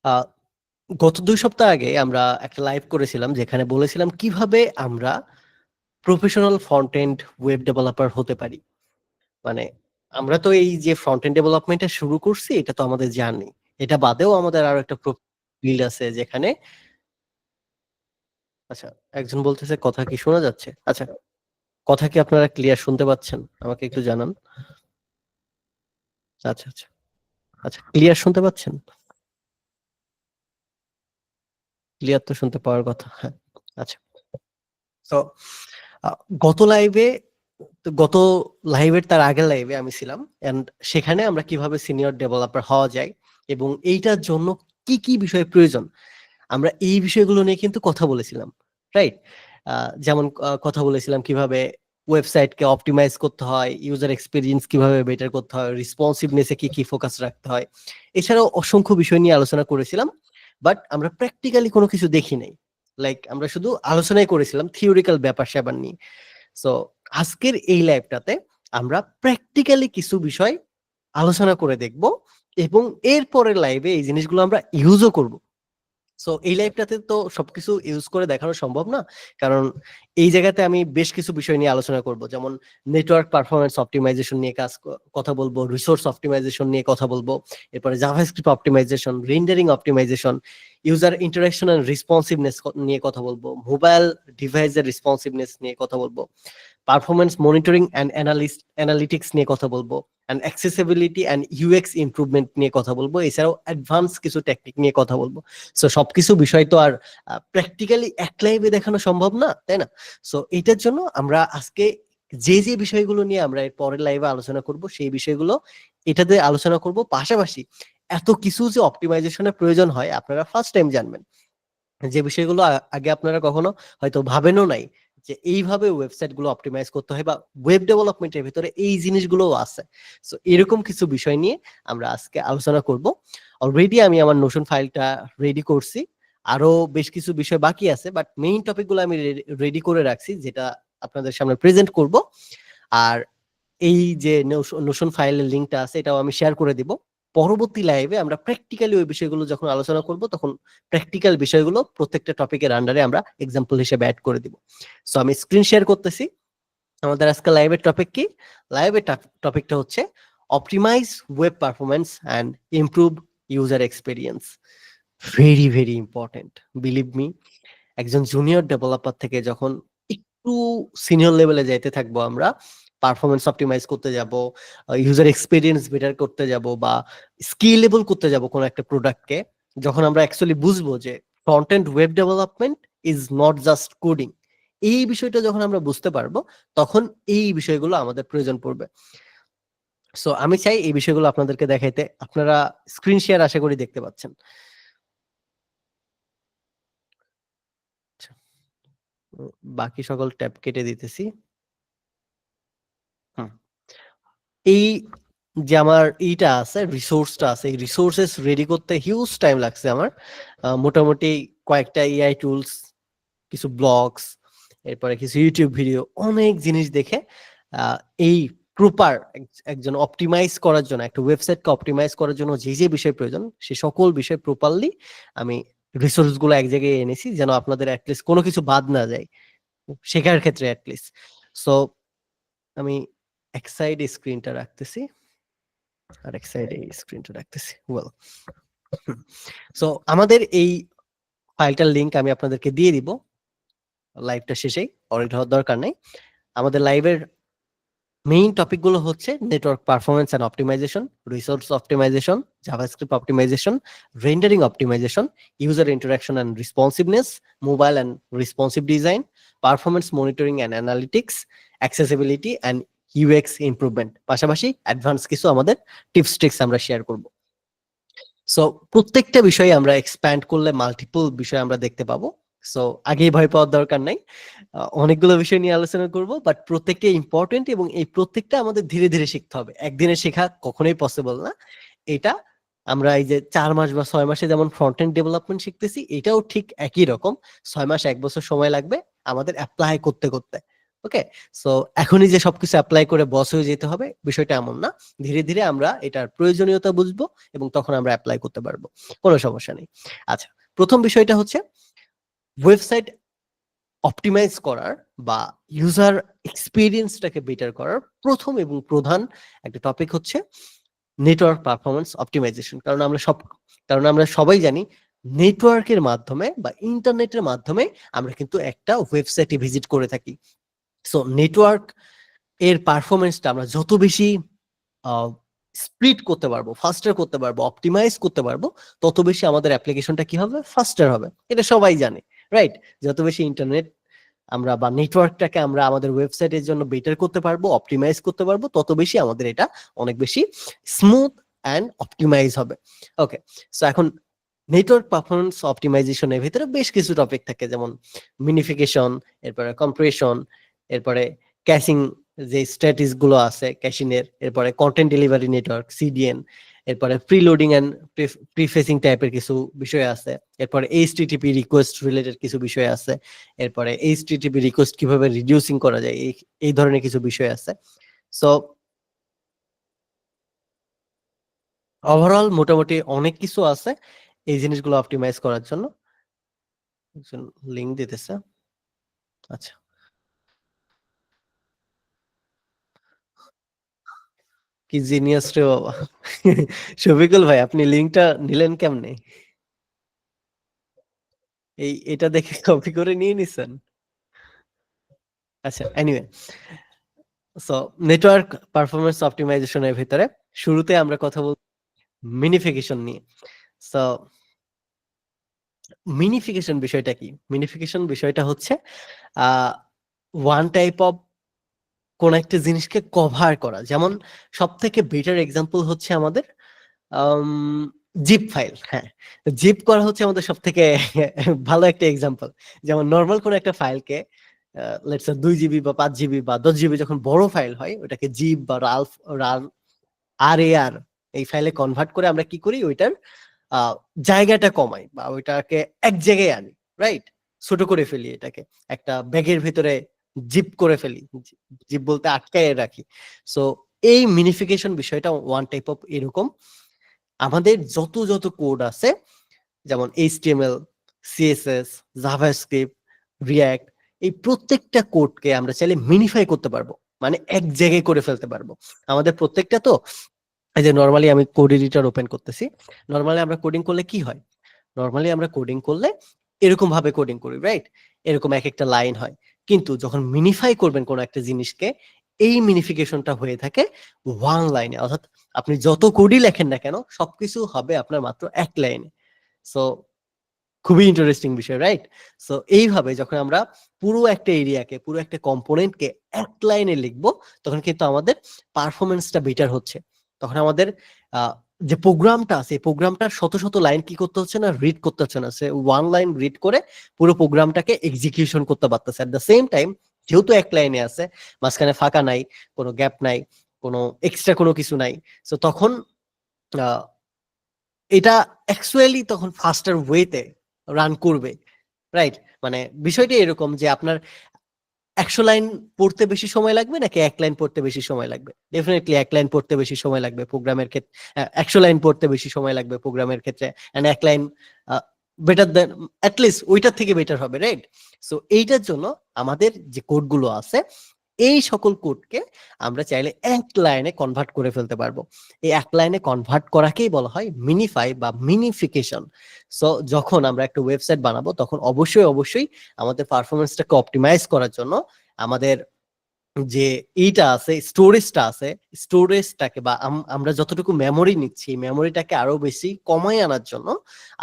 আহ, গত 2 সপ্তাহ আগে আমরা একটা লাইভ করেছিলাম যেখানে বলেছিলাম কিভাবে আমরা professional front end web developer হতে পারি। মানে আমরা তো এই যে ফ্রন্ট এন্ড ডেভেলপমেন্টটা শুরু করছি, এটা তো আমাদের জার্নি। এটা বাদেও আমাদের আরো একটা ফিল্ড আছে যেখানে, আচ্ছা, একজন বলতেছে কথা কি শোনা যাচ্ছে? আচ্ছা, কথা কি আপনারা ক্লিয়ার শুনতে পাচ্ছেন? আমাকে একটু জানান। আচ্ছা আচ্ছা আচ্ছা, ক্লিয়ার শুনতে পাচ্ছেন? ক্লিয়ার তো শুনতে পাওয়ার কথা, হ্যাঁ। আচ্ছা, তো আহ, গত লাইভে গত লাইভের তার আগের লাইভে আমি ছিলাম, এন্ড সেখানে আমরা কিভাবে সিনিয়র ডেভেলপার হওয়া যায় এবং এইটার জন্য কি কি বিষয় প্রয়োজন, আমরা এই বিষয়গুলো নিয়ে কিন্তু কথা বলেছিলাম, রাইট? যেমন কথা বলেছিলাম কিভাবে ওয়েবসাইটকে অপটিমাইজ করতে হয়, ইউজার এক্সপিরিয়েন্স কিভাবে বেটার করতে হয়, রেসপন্সিভনেসে কি কি ফোকাস রাখতে হয়। এছাড়াও অসংখ্য বিষয় নিয়ে আলোচনা করেছিলাম, বাট আমরা প্র্যাকটিক্যালি কোনো কিছু দেখি নাই। লাইক আমরা শুধু আলোচনাই করেছিলাম থিওরিক্যাল ব্যাপার স্যাপার নিয়ে। সো আজকের এই লাইভটাতে আমরা প্র্যাকটিক্যালি কিছু বিষয় আলোচনা করে দেখব এবং এর পরের লাইভে এই জিনিসগুলো আমরা ইউজও করব। সো এই লাইভটাতে তো সবকিছু ইউজ করে দেখানো সম্ভব না, কারণ এই জায়গাতে আমি বেশ কিছু বিষয় নিয়ে আলোচনা করব, যেমন নেটওয়ার্ক পারফরমেন্স অপটিমাইজেশন নিয়ে কথা বলবো, রিসোর্স অপটিমাইজেশন নিয়ে কথা বলবো, এরপরে JavaScript optimization, rendering optimization, user interaction and responsiveness নিয়ে কথা বলবো, মোবাইল ডিভাইসের রেসপন্সিভনেস নিয়ে কথা বলবো, পারফরমেন্স মনিটরিং অ্যান্ড অ্যানালিটিক্স নিয়ে কথা বলবো, and accessibility and UX improvement নিয়ে কথা বলবো, এছাড়াও অ্যাডভান্স কিছু টেকনিক নিয়ে কথা বলবো। সো সবকিছু বিষয় তো আর প্র্যাকটিক্যালি এক লাইভে দেখানো সম্ভব না, তাই না? সো এটার জন্য আমরা আজকে যে যে বিষয়গুলো নিয়ে আমরা এর পরের লাইভে আলোচনা করব সেই বিষয়গুলো এটাতে আলোচনা করব। পাশাপাশি এত কিছু যে অপটিমাইজেশনের প্রয়োজন হয় আপনারা ফার্স্ট টাইম জানবেন, যে বিষয়গুলো আগে আপনারা কখনো হয়তো ভাবেনও নাই, যে এইভাবে ওয়েবসাইট গুলো অপটিমাইজ করতে হয় বা ওয়েব ডেভেলপমেন্টের ভিতরে এই জিনিসগুলো আছে। সো এরকম কিছু বিষয় নিয়ে আমরা আজকে আলোচনা করব। অলরেডি আমি আমার নোশন ফাইলটা রেডি করছি, আরো বেশ কিছু বিষয় বাকি আছে, বাট মেইন টপিক গুলো আমি রেডি করে রাখছি, যেটা আপনাদের সামনে প্রেজেন্ট করব। আর এই যে নোশন ফাইলের লিংকটা আছে এটাও আমি শেয়ার করে দিব। পরবর্তী লাইভে আমরা প্র্যাকটিক্যালি ওই বিষয়গুলো যখন আলোচনা করব তখন প্র্যাকটিক্যাল বিষয়গুলো প্রত্যেকটা টপিকের আন্ডারে আমরা এক্সাম্পল হিসেবে অ্যাড করে দিব। সো আমি স্ক্রিন শেয়ার করতেছি। আমাদের আজকে লাইভের টপিক কি? লাইভের টপিকটা হচ্ছে optimize web performance and improve user experience. Very very important, believe me. একজন জুনিয়র ডেভেলপার থেকে যখন একটু সিনিয়র লেভেলে যাইতে থাকবো, আমরা পারফরমেন্স অপটিমাইজ করতে যাব, ইউজার এক্সপিরিয়েন্স বেটার করতে যাব, বা স্কেলেবল করতে যাব কোন একটা প্রোডাক্টকে, যখন আমরা অ্যাকচুয়ালি বুঝবো যে front end web development is not just coding, এই বিষয়টা যখন আমরা বুঝতে পারবো তখন এই বিষয়গুলো আমাদের প্রয়োজন পড়বে। সো আমি চাই এই বিষয়গুলো আপনাদেরকে দেখাইতে। আপনারা স্ক্রিন শেয়ার আশা করি দেখতে পাচ্ছেন। আচ্ছা, বাকি সকল ট্যাব কেটে দিতেছি। হুম। এই যে আমার এইটা আছে, রিসোর্সটা আছে, এই রিসোর্সেস রেডি করতে হিউজ টাইম লাগছে আমার। মোটামুটি কয়েকটা এআই টুলস, কিছু ব্লগস, এরপরে কিছু ইউটিউব ভিডিও, অনেক জিনিস দেখে আহ, এই প্রপার একজন অপটিমাইজ করার জন্য, একটা ওয়েবসাইটকে অপটিমাইজ করার জন্য যে যে বিষয় প্রয়োজন সে সকল বিষয় প্রপারলি আমি রিসোর্স গুলো এক জায়গায় এনেছি, যেন আপনাদের অ্যাটলিস্ট কোনো কিছু বাদ না যায় শেখার ক্ষেত্রে অ্যাটলিস্ট। সো আমি এক সাইডে স্ক্রিনটা রাখতেছি, আর এক সাইডে স্ক্রিনটা রাখতেছি। ওয়েল, সো আমাদের এই ফাইলটার লিংক আমি আপনাদেরকে দিয়ে দিব লাইভটা শেষেই, অডিট হওয়ার দরকার নেই। আমাদের লাইভের মেইন টপিক গুলো হচ্ছে network performance and optimization, resource optimization, JavaScript optimization, rendering optimization, user interaction and responsiveness, mobile and responsive design, performance monitoring and analytics, accessibility and UX improvement. পাশাপাশি অ্যাডভান্স কিছু আমাদের টিপস ট্রিক্স আমরা share করব। So প্রত্যেকটা বিষয়ে আমরা expand করলে multiple বিষয় আমরা দেখতে পাবো। সো আগেই ভয় পাওয়ার দরকার নাই, অনেকগুলো বিষয় নিয়ে আলোচনা করব, বাট প্রত্যেকটা ইম্পর্টেন্ট এবং এই প্রত্যেকটা আমাদের ধীরে ধীরে শিখতে হবে, একদিনে শেখা কখনোই পসিবল না। এটা আমরা এই যে 4 মাস বা 6 মাসে যেমন ফ্রন্ট এন্ড ডেভেলপমেন্ট শিখতেছি, এটাও ঠিক একই রকম 6 মাস 1 বছর সময় লাগবে আমাদের অ্যাপ্লাই করতে করতে। ওকে, সো এখনই যে সবকিছু অ্যাপ্লাই করে বস হয়ে যেতে হবে বিষয়টা এমন না। ধীরে ধীরে আমরা এটার প্রয়োজনীয়তা বুঝবো এবং তখন আমরা অ্যাপ্লাই করতে পারবো, কোনো সমস্যা নেই। আচ্ছা, প্রথম বিষয়টা হচ্ছে ওয়েবসাইট অপটিমাইজ করার বা ইউজার এক্সপিরিয়েন্সটাকে বেটার করার প্রথম এবং প্রধান একটা টপিক হচ্ছে নেটওয়ার্ক পারফরমেন্স অপটিমাইজেশন। কারণ আমরা সবাই জানি নেটওয়ার্কের মাধ্যমে বা ইন্টারনেটের মাধ্যমে আমরা কিন্তু একটা ওয়েবসাইটে ভিজিট করে থাকি। সো নেটওয়ার্ক এর পারফরমেন্সটা আমরা যত বেশি স্প্লিট করতে পারবো, ফাস্টার করতে পারবো, অপটিমাইজ করতে পারবো, তত বেশি আমাদের অ্যাপ্লিকেশনটা কি হবে, ফাস্টার হবে। এটা সবাই জানে, রাইট? যত বেশি ইন্টারনেট আমরা বা নেটওয়ার্কটাকে আমরা আমাদের ওয়েবসাইটের জন্য বেটার করতে পারবো, অপটিমাইজ করতে পারবো, তত বেশি আমাদের এটা অনেক বেশি স্মুথ অ্যান্ড অপটিমাইজ হবে। ওকে, সো এখন নেটওয়ার্ক পারফরমেন্স অপটিমাইজেশনের ভিতরে বেশ কিছু টপিক থাকে, যেমন মিনিফিকেশন, এরপরে কম্প্রেশন, এরপরে ক্যাশিং, যে স্ট্র্যাটেজি গুলো আছে ক্যাশিং এর, এরপরে কন্টেন্ট ডেলিভারি নেটওয়ার্ক সিডিএন, এরপরে প্রিলোডিং এন্ড প্রিফেসিং টাইপের কিছু বিষয় আছে, এরপরে এইচটিটিপি রিকোয়েস্ট রিলেটেড কিছু বিষয় আছে, এরপরে এইচটিটিপি রিকোয়েস্ট কিভাবে রিডিউসিং করা যায়, এই ধরনের কিছু বিষয় আছে। সো ওভারঅল মোটামুটি অনেক কিছু আছে এই জিনিসগুলো অপটিমাইজ করার জন্য। লিংক দিতেছে। আচ্ছা, কি জিনিয়াস রে বাবা! শফিকুল ভাই, আপনি লিংকটা নিলেন কেমনে? এটা দেখে কপি করে নিয়ে নিছেন? আচ্ছা, এনিওয়ে, সো নেটওয়ার্ক পারফরম্যান্স অপটিমাইজেশনের ভিতরে শুরুতে আমরা কথা বলব মিনিফিকেশন নিয়ে। সো মিনিফিকেশন বিষয়টা কি? মিনিফিকেশন বিষয়টা হচ্ছে ওয়ান টাইপ অফ কোন একটা জিনিসকে কভার করা। যেমন সবথেকে বেটার এক্সাম্পল হচ্ছে আমাদের জিপ ফাইল। হ্যাঁ, জিপ করা হচ্ছে আমাদের সবথেকে ভালো একটা এক্সাম্পল। যেমন নরমাল কোন একটা ফাইলকে লেটস সে 2 জিবি বা 5 জিবি বা 10 জিবি যখন বড় ফাইল হয়, ওটাকে জিপ বা রার আর এই ফাইলে কনভার্ট করে আমরা কি করি, ওইটার জায়গাটা কমাই বা ওইটাকে এক জায়গায় আনি, রাইট? ছোট করে ফেলি, এটাকে একটা ব্যাগের ভিতরে জিপ করে ফেলি, জিপ বলতে আটকায় রাখি। সো এই মিনিফিকেশন বিষয়টা ওয়ান টাইপ অফ এরকম। আমাদের যত যত কোড আছে, যেমন এইচটিএমএল, সিএসএস, জাভাস্ক্রিপ্ট, রিঅ্যাক্ট, এই প্রত্যেকটা কোডকে আমরা চাইলে মিনিফাই করতে পারবো, মানে এক জায়গায় করে ফেলতে পারবো। আমাদের প্রত্যেকটা তো, এই যে নরমালি আমি কোড এডিটর ওপেন করতেছি, নরমালি আমরা কোডিং করলে কি হয়, নরমালি আমরা কোডিং করলে এরকম ভাবে কোডিং করি, রাইট? এরকম এক একটা লাইন হয়। কিন্তু যখন মিনিফাই করবেন কোন একটা জিনিসকে, এই মিনিফিকেশনটা হয়ে থাকে ওয়ান লাইনে, অর্থাৎ আপনি যত কোডই লেখেন না কেন সবকিছু হবে আপনার মাত্র এক লাইনে। সো খুবই ইন্টারেস্টিং বিষয়, রাইট? সো এইভাবে যখন আমরা পুরো একটা এরিয়াকে, পুরো একটা কম্পোনেন্টকে এক লাইনে লিখবো, তখন কিন্তু আমাদের পারফরমেন্সটা বেটার হচ্ছে। তখন আমাদের আহ, যে প্রোগ্রামটা আছে, প্রোগ্রামটার শত শত লাইন কি করতে হচ্ছে না, রিড করতে হচ্ছে না, সে ওয়ান লাইন রিড করে পুরো প্রোগ্রামটাকে এক্সিকিউশন করতে পারতেছে। এট দ্য সেম টাইম, যেহেতু এক লাইনে আছে, মাঝখানে ফাঁকা নাই, কোনো গ্যাপ নাই, কোনো এক্সট্রা কোনো কিছু নাই, সো তখন আহ, এটা অ্যাকচুয়ালি তখন ফাস্টার ওয়েতে রান করবে, রাইট? মানে বিষয়টা এরকম যে আপনার 100 লাইন পড়তে বেশি সময় লাগবে নাকি এক লাইন পড়তে বেশি সময় লাগবে? ডেফিনেটলি এক লাইন পড়তে বেশি সময় লাগবে প্রোগ্রামের ক্ষেত্রে। 100 লাইন পড়তে বেশি সময় লাগবে প্রোগ্রামের ক্ষেত্রে, এন্ড এক লাইন বেটার দেন, অ্যাটলিস্ট ওইটার থেকে বেটার হবে, রাইট? সো এইটার জন্য আমাদের যে কোডগুলো আছে, এই সকল কোডকে আমরা চাইলে এক লাইনে কনভার্ট করে ফেলতে পারবো। এই এক লাইনে কনভার্ট করাকেই বলা হয় মিনিফাই বা মিনিফিকেশন। সো যখন আমরা একটা ওয়েবসাইট বানাবো, তখন অবশ্যই অবশ্যই আমাদের পারফরমেন্সটাকে অপটিমাইজ করার জন্য আমাদের যে এইটা আছে, স্টোরেজটা আছে, স্টোরেজটাকে বা আমরা যতটুকু মেমোরি নিচ্ছি, মেমোরিটাকে আরো বেশি কমায় আনার জন্য,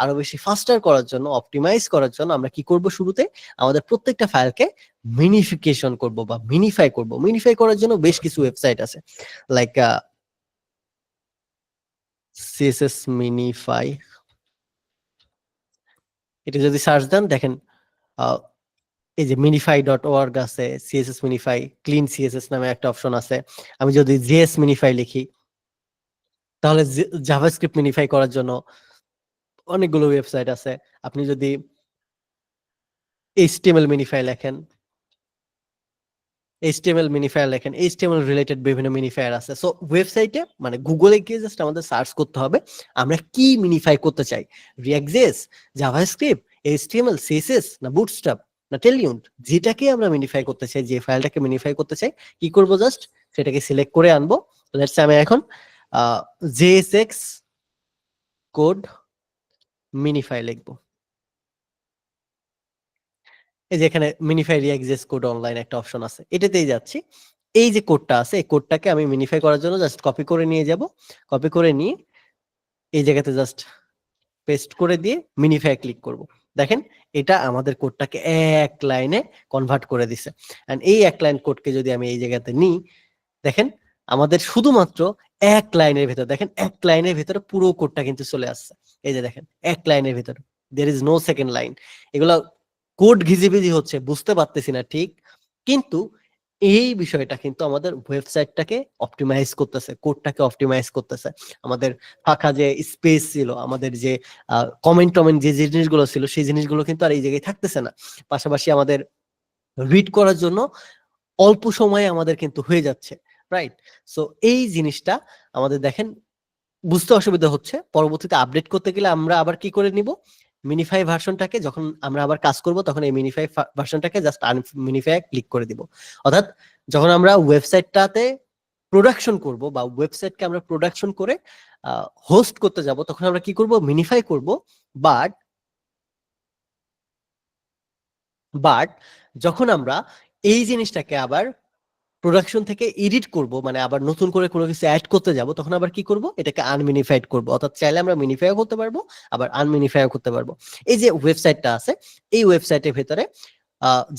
আরো বেশি ফাস্টার করার জন্য, অপটিমাইজ করার জন্য আমরা কি করব, শুরুতে আমাদের প্রত্যেকটা ফাইলকে মিনিফিকেশন করব বা মিনিফাই করব। মিনিফাই করার জন্য বেশ কিছু ওয়েবসাইট আছে, লাইক সিএসএস মিনিফাই, এটা যদি সার্চ দেন দেখেন, আহ, এই যে minify.org আছে, সিএসএস মিনিফাই, ক্লিন সিএসএস নামে একটা অপশন আছে। আমি যদি জেএস মিনিফাই লিখি, তাহলে জাভাস্ক্রিপ্ট মিনিফাই করার জন্য অনেকগুলো ওয়েবসাইট আছে। আপনি যদি এইচটিএমএল মিনিফাই লেখেন, HTML মিনিফায়ার লেখেন, HTML রিলেটেড বিভিন্ন মিনিফায়ার আছে। সো ওয়েবসাইটে মানে গুগলে গিয়ে জাস্ট আমাদের সার্চ করতে হবে আমরা কি মিনিফাই করতে চাই, রিঅ্যাক্ট.জেএস, জাভাস্ক্রিপ্ট, HTML, CSS না বুটস্ট্র্যাপ না টেলিউন্ট, যেটাকে আমরা মিনিফাই করতে চাই, যে ফাইলটাকে মিনিফাই করতে চাই, কি করব জাস্ট সেটাকে সিলেক্ট করে আনবো। লেটস সে আমি এখন JSX কোড মিনিফাই লিখবো। এই যে এখানে মিনিফাই রিঅ্যাক্ট.জেএস কোড অনলাইন একটা অপশন আছে, এটাতেই যাচ্ছি। এই যে কোডটা আছে এই কোডটাকে আমি মিনিফাই করার জন্য জাস্ট কপি করে নিয়ে যাব, কপি করে নিয়ে এই জায়গাতে জাস্ট পেস্ট করে দিয়ে মিনিফাই ক্লিক করব। দেখেন এটা আমাদের কোডটাকে এক লাইনে কনভার্ট করে দিছে। এন্ড এই এক লাইন কোডকে যদি আমি এই জায়গাতে নিই, দেখেন আমাদের শুধুমাত্র এক লাইনের ভেতর, দেখেন এক লাইনের ভেতরে পুরো কোডটা কিন্তু চলে আসছে। এই যে দেখেন এক লাইনের ভেতরে, there is no second line. এগুলো কোড ঘিজিবিজি হচ্ছে বুঝতে পারতেছি না ঠিক, কিন্তু এই বিষয়টা কিন্তু আমাদের ওয়েবসাইটটাকে অপটিমাইজ করতেছে, কোডটাকে অপটিমাইজ করতেছে। আমাদের ফাঁকা যে স্পেস ছিল, আমাদের যে কমেন্ট টমেন্ট যে জিনিসগুলো ছিল, সেই জিনিসগুলো কিন্তু আর এই জায়গায় থাকতেছে না। পাশাপাশি আমাদের রিড করার জন্য অল্প সময়ে আমাদের কিন্তু হয়ে যাচ্ছে, রাইট? সো এই জিনিসটা আমাদের দেখেন বুঝতে অসুবিধা হচ্ছে, পরবর্তীতে আপডেট করতে গেলে আমরা আবার কি করে নিব, মিনিফাই ভার্সনটাকে যখন আমরা আবার কাজ করব তখন এই মিনিফাই ভার্সনটাকে জাস্ট মিনিফাই ক্লিক করে দিব। অর্থাৎ যখন আমরা ওয়েবসাইটটাতে প্রোডাকশন করব বা ওয়েবসাইটকে আমরা প্রোডাকশন করে হোস্ট করতে যাব, তখন আমরা কি করব, মিনিফাই করব। বাট বাট যখন আমরা এই জিনিসটাকে আবার প্রোডাকশন থেকে এডিট করব, মানে আবার নতুন করে কোনো কিছু অ্যাড করতে যাব, তখন আবার কি করব, এটাকে আনমিনিফাইড করব। অর্থাৎ চাইলে আমরা মিনিফাইও করতে পারবো, আবার আনমিনিফাইও করতে পারবো। এই যে ওয়েবসাইটটা আছে, এই ওয়েবসাইটের ভেতরে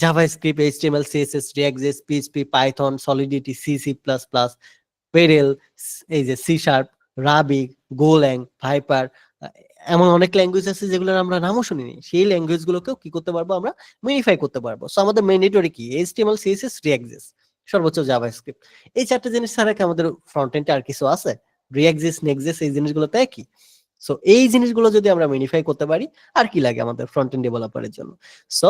JavaScript, HTML, CSS, React JS, PHP, Python, Solidity, C, C plus plus, Perl, এই যে সি শার্প, রাবি, গোল্যাং, ভাইপার, এমন অনেক ল্যাঙ্গুয়েজ আছে যেগুলোর আমরা নামও শুনিনি, সেই ল্যাঙ্গুয়েজ গুলোকেও কি করতে পারবো, আমরা মিনিফাই করতে পারবো। সো আমাদের ম্যান্ডেটরি কি, এইচটিএমএল, সিএসএস, রিঅ্যাক্ট.জেএস, সর্বোচ্চ জাভাস্ক্রিপ্ট। এই চারটে জিনিস ছাড়া কি আমাদের ফ্রন্ট এন্ডে আর কিছু আছে? রিঅ্যাক্ট.জেএস, নেক্সট.জেএস এই জিনিসগুলো তো একই। সো এই জিনিসগুলো যদি আমরা মিনিফাই করতে পারি, আর কি লাগে আমাদের ফ্রন্ট এন্ড ডেভেলপারের জন্য। সো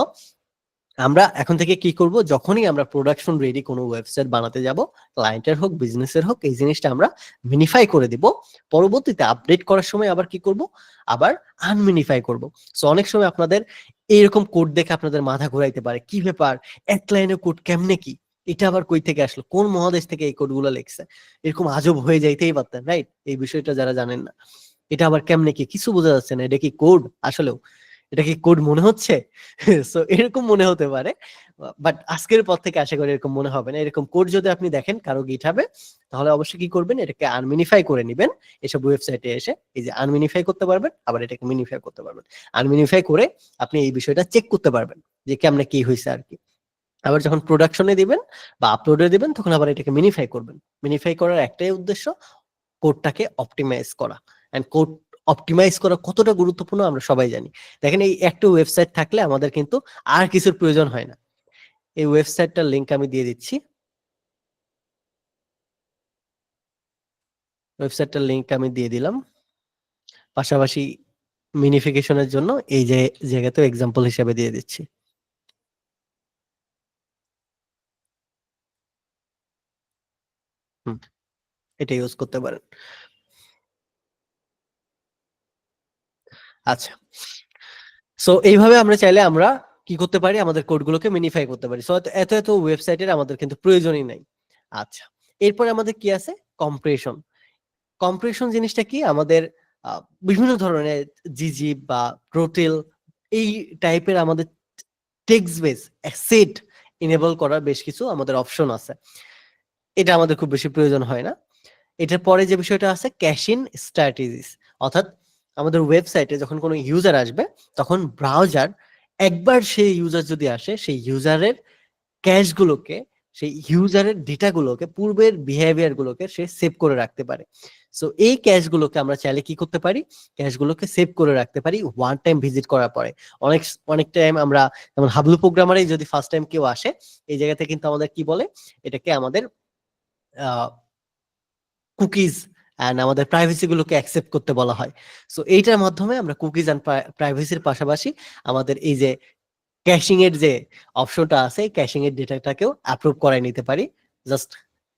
আমরা এখন থেকে কি করব, যখনই আমরা প্রোডাকশন রেডি কোনো ওয়েবসাইট বানাতে যাব, ক্লায়েন্টের হোক বিজনেসের হোক, এই জিনিসটা আমরা মিনিফাই করে দিব। পরবর্তীতে আপডেট করার সময় আবার কি করব, আবার আনমিনিফাই করব। সো অনেক সময় আপনাদের এইরকম কোড দেখে আপনাদের মাথা ঘুরাইতে পারে, কি ব্যাপার, এক লাইনের কোড কেমনে কি, এটা আবার কই থেকে আসলো, কোন মহাদেশ থেকে এই কোডগুলো লেখছে, এরকম আজব হয়ে যাইতেই পারতেন, রাইট? এই বিষয়টা যারা জানেন না, এটা আবার কেমনে কি, কিছু বোঝা যাচ্ছে না, এটা কি কোড আসলেও, এটা কি কোড মনে হচ্ছে? সো এরকম মনে হতে পারে, বাট আজকের পর থেকে আশা করি এরকম মনে হবে না। এরকম কোড যদি আপনি দেখেন কারো গিটহাবে, তাহলে অবশ্যই কি করবেন, এটাকে আনমিনিফাই করে নেবেন। এসব ওয়েবসাইটে এসে এই যে আনমিনিফাই করতে পারবেন, আবার এটাকে মিনিফাই করতে পারবেন। আনমিনিফাই করে আপনি এই বিষয়টা চেক করতে পারবেন যে কেমনে কি হয়েছে আর কি। আবার যখন প্রোডাকশনে দিবেন বা আপলোডে দিবেন, তখন আবার এটাকে মিনিফাই করবেন। মিনিফাই করার একটাই উদ্দেশ্য, কোডটাকে অপটিমাইজ করা। এন্ড কোড অপটিমাইজ করা কতটা গুরুত্বপূর্ণ আমরা সবাই জানি। দেখেন এই একটা ওয়েবসাইট থাকলে আমাদের কিন্তু আর কিছুর প্রয়োজন হয় না। এই ওয়েবসাইটটার লিংক আমি দিয়ে দিচ্ছি। ওয়েবসাইটটার লিংক আমি দিয়ে দিলাম। পাশাপাশি মিনিফিকেশনের জন্য এই যে জায়গাতেও এক্সাম্পল হিসেবে দিয়ে দিচ্ছি। হুম, এটা ইউজ করতে পারেন। আচ্ছা, সো এইভাবে আমরা চাইলে আমরা কি করতে পারি, আমাদের কোডগুলোকে মিনিফাই করতে পারি। সো এত এত ওয়েবসাইটের আমাদের কিন্তু প্রয়োজনই নাই। আচ্ছা, এরপরে আমাদের কি আছে, কম্প্রেশন। কম্প্রেশন জিনিসটা কি, আমাদের বিভিন্ন ধরনের জিজি বা প্রোটেল এই টাইপের আমাদের টেক্সট বেস সেট ইনেবল করার বেশ কিছু আমাদের অপশন আছে। এটা আমাদের খুব বেশি প্রয়োজন হয় না। এটার পরে যে বিষয়টা আছে, ক্যাশিং স্ট্র্যাটেজিস, অর্থাৎ আমাদের ওয়েবসাইটে যখন কোনো ইউজার আসবে, তখন ব্রাউজার একবার সেই ইউজার যদি আসে, সেই ইউজারের ক্যাশগুলোকে, সেই ইউজারের ডেটাগুলোকে, পূর্বের বিহেভিয়ার গুলোকে সে সেভ করে রাখতে পারে। সো এই ক্যাশগুলোকে আমরা চাইলে কি করতে পারি, ক্যাশগুলোকে সেভ করে রাখতে পারি ওয়ান টাইম ভিজিট করার পরে। অনেক অনেক টাইম আমরা, যেমন হাবলু প্রোগ্রামারে যদি ফার্স্ট টাইম কেউ আসে, এই জায়গাতে কিন্তু আমাদের কি বলে, এটাকে আমাদের কুকিজ এন্ড আমাদের প্রাইভেসি গুলোকে অ্যাকসেপ্ট করতে বলা হয়। সো এইটার মাধ্যমে আমরা কুকিজ এন্ড প্রাইভেসির পাশাপাশি আমাদের এই যে ক্যাশিং এর যে অপশনটা আছে, ক্যাশিং এর ডেটাটাকেও অ্যাপ্রুভ করাই নিতে পারি। জাস্ট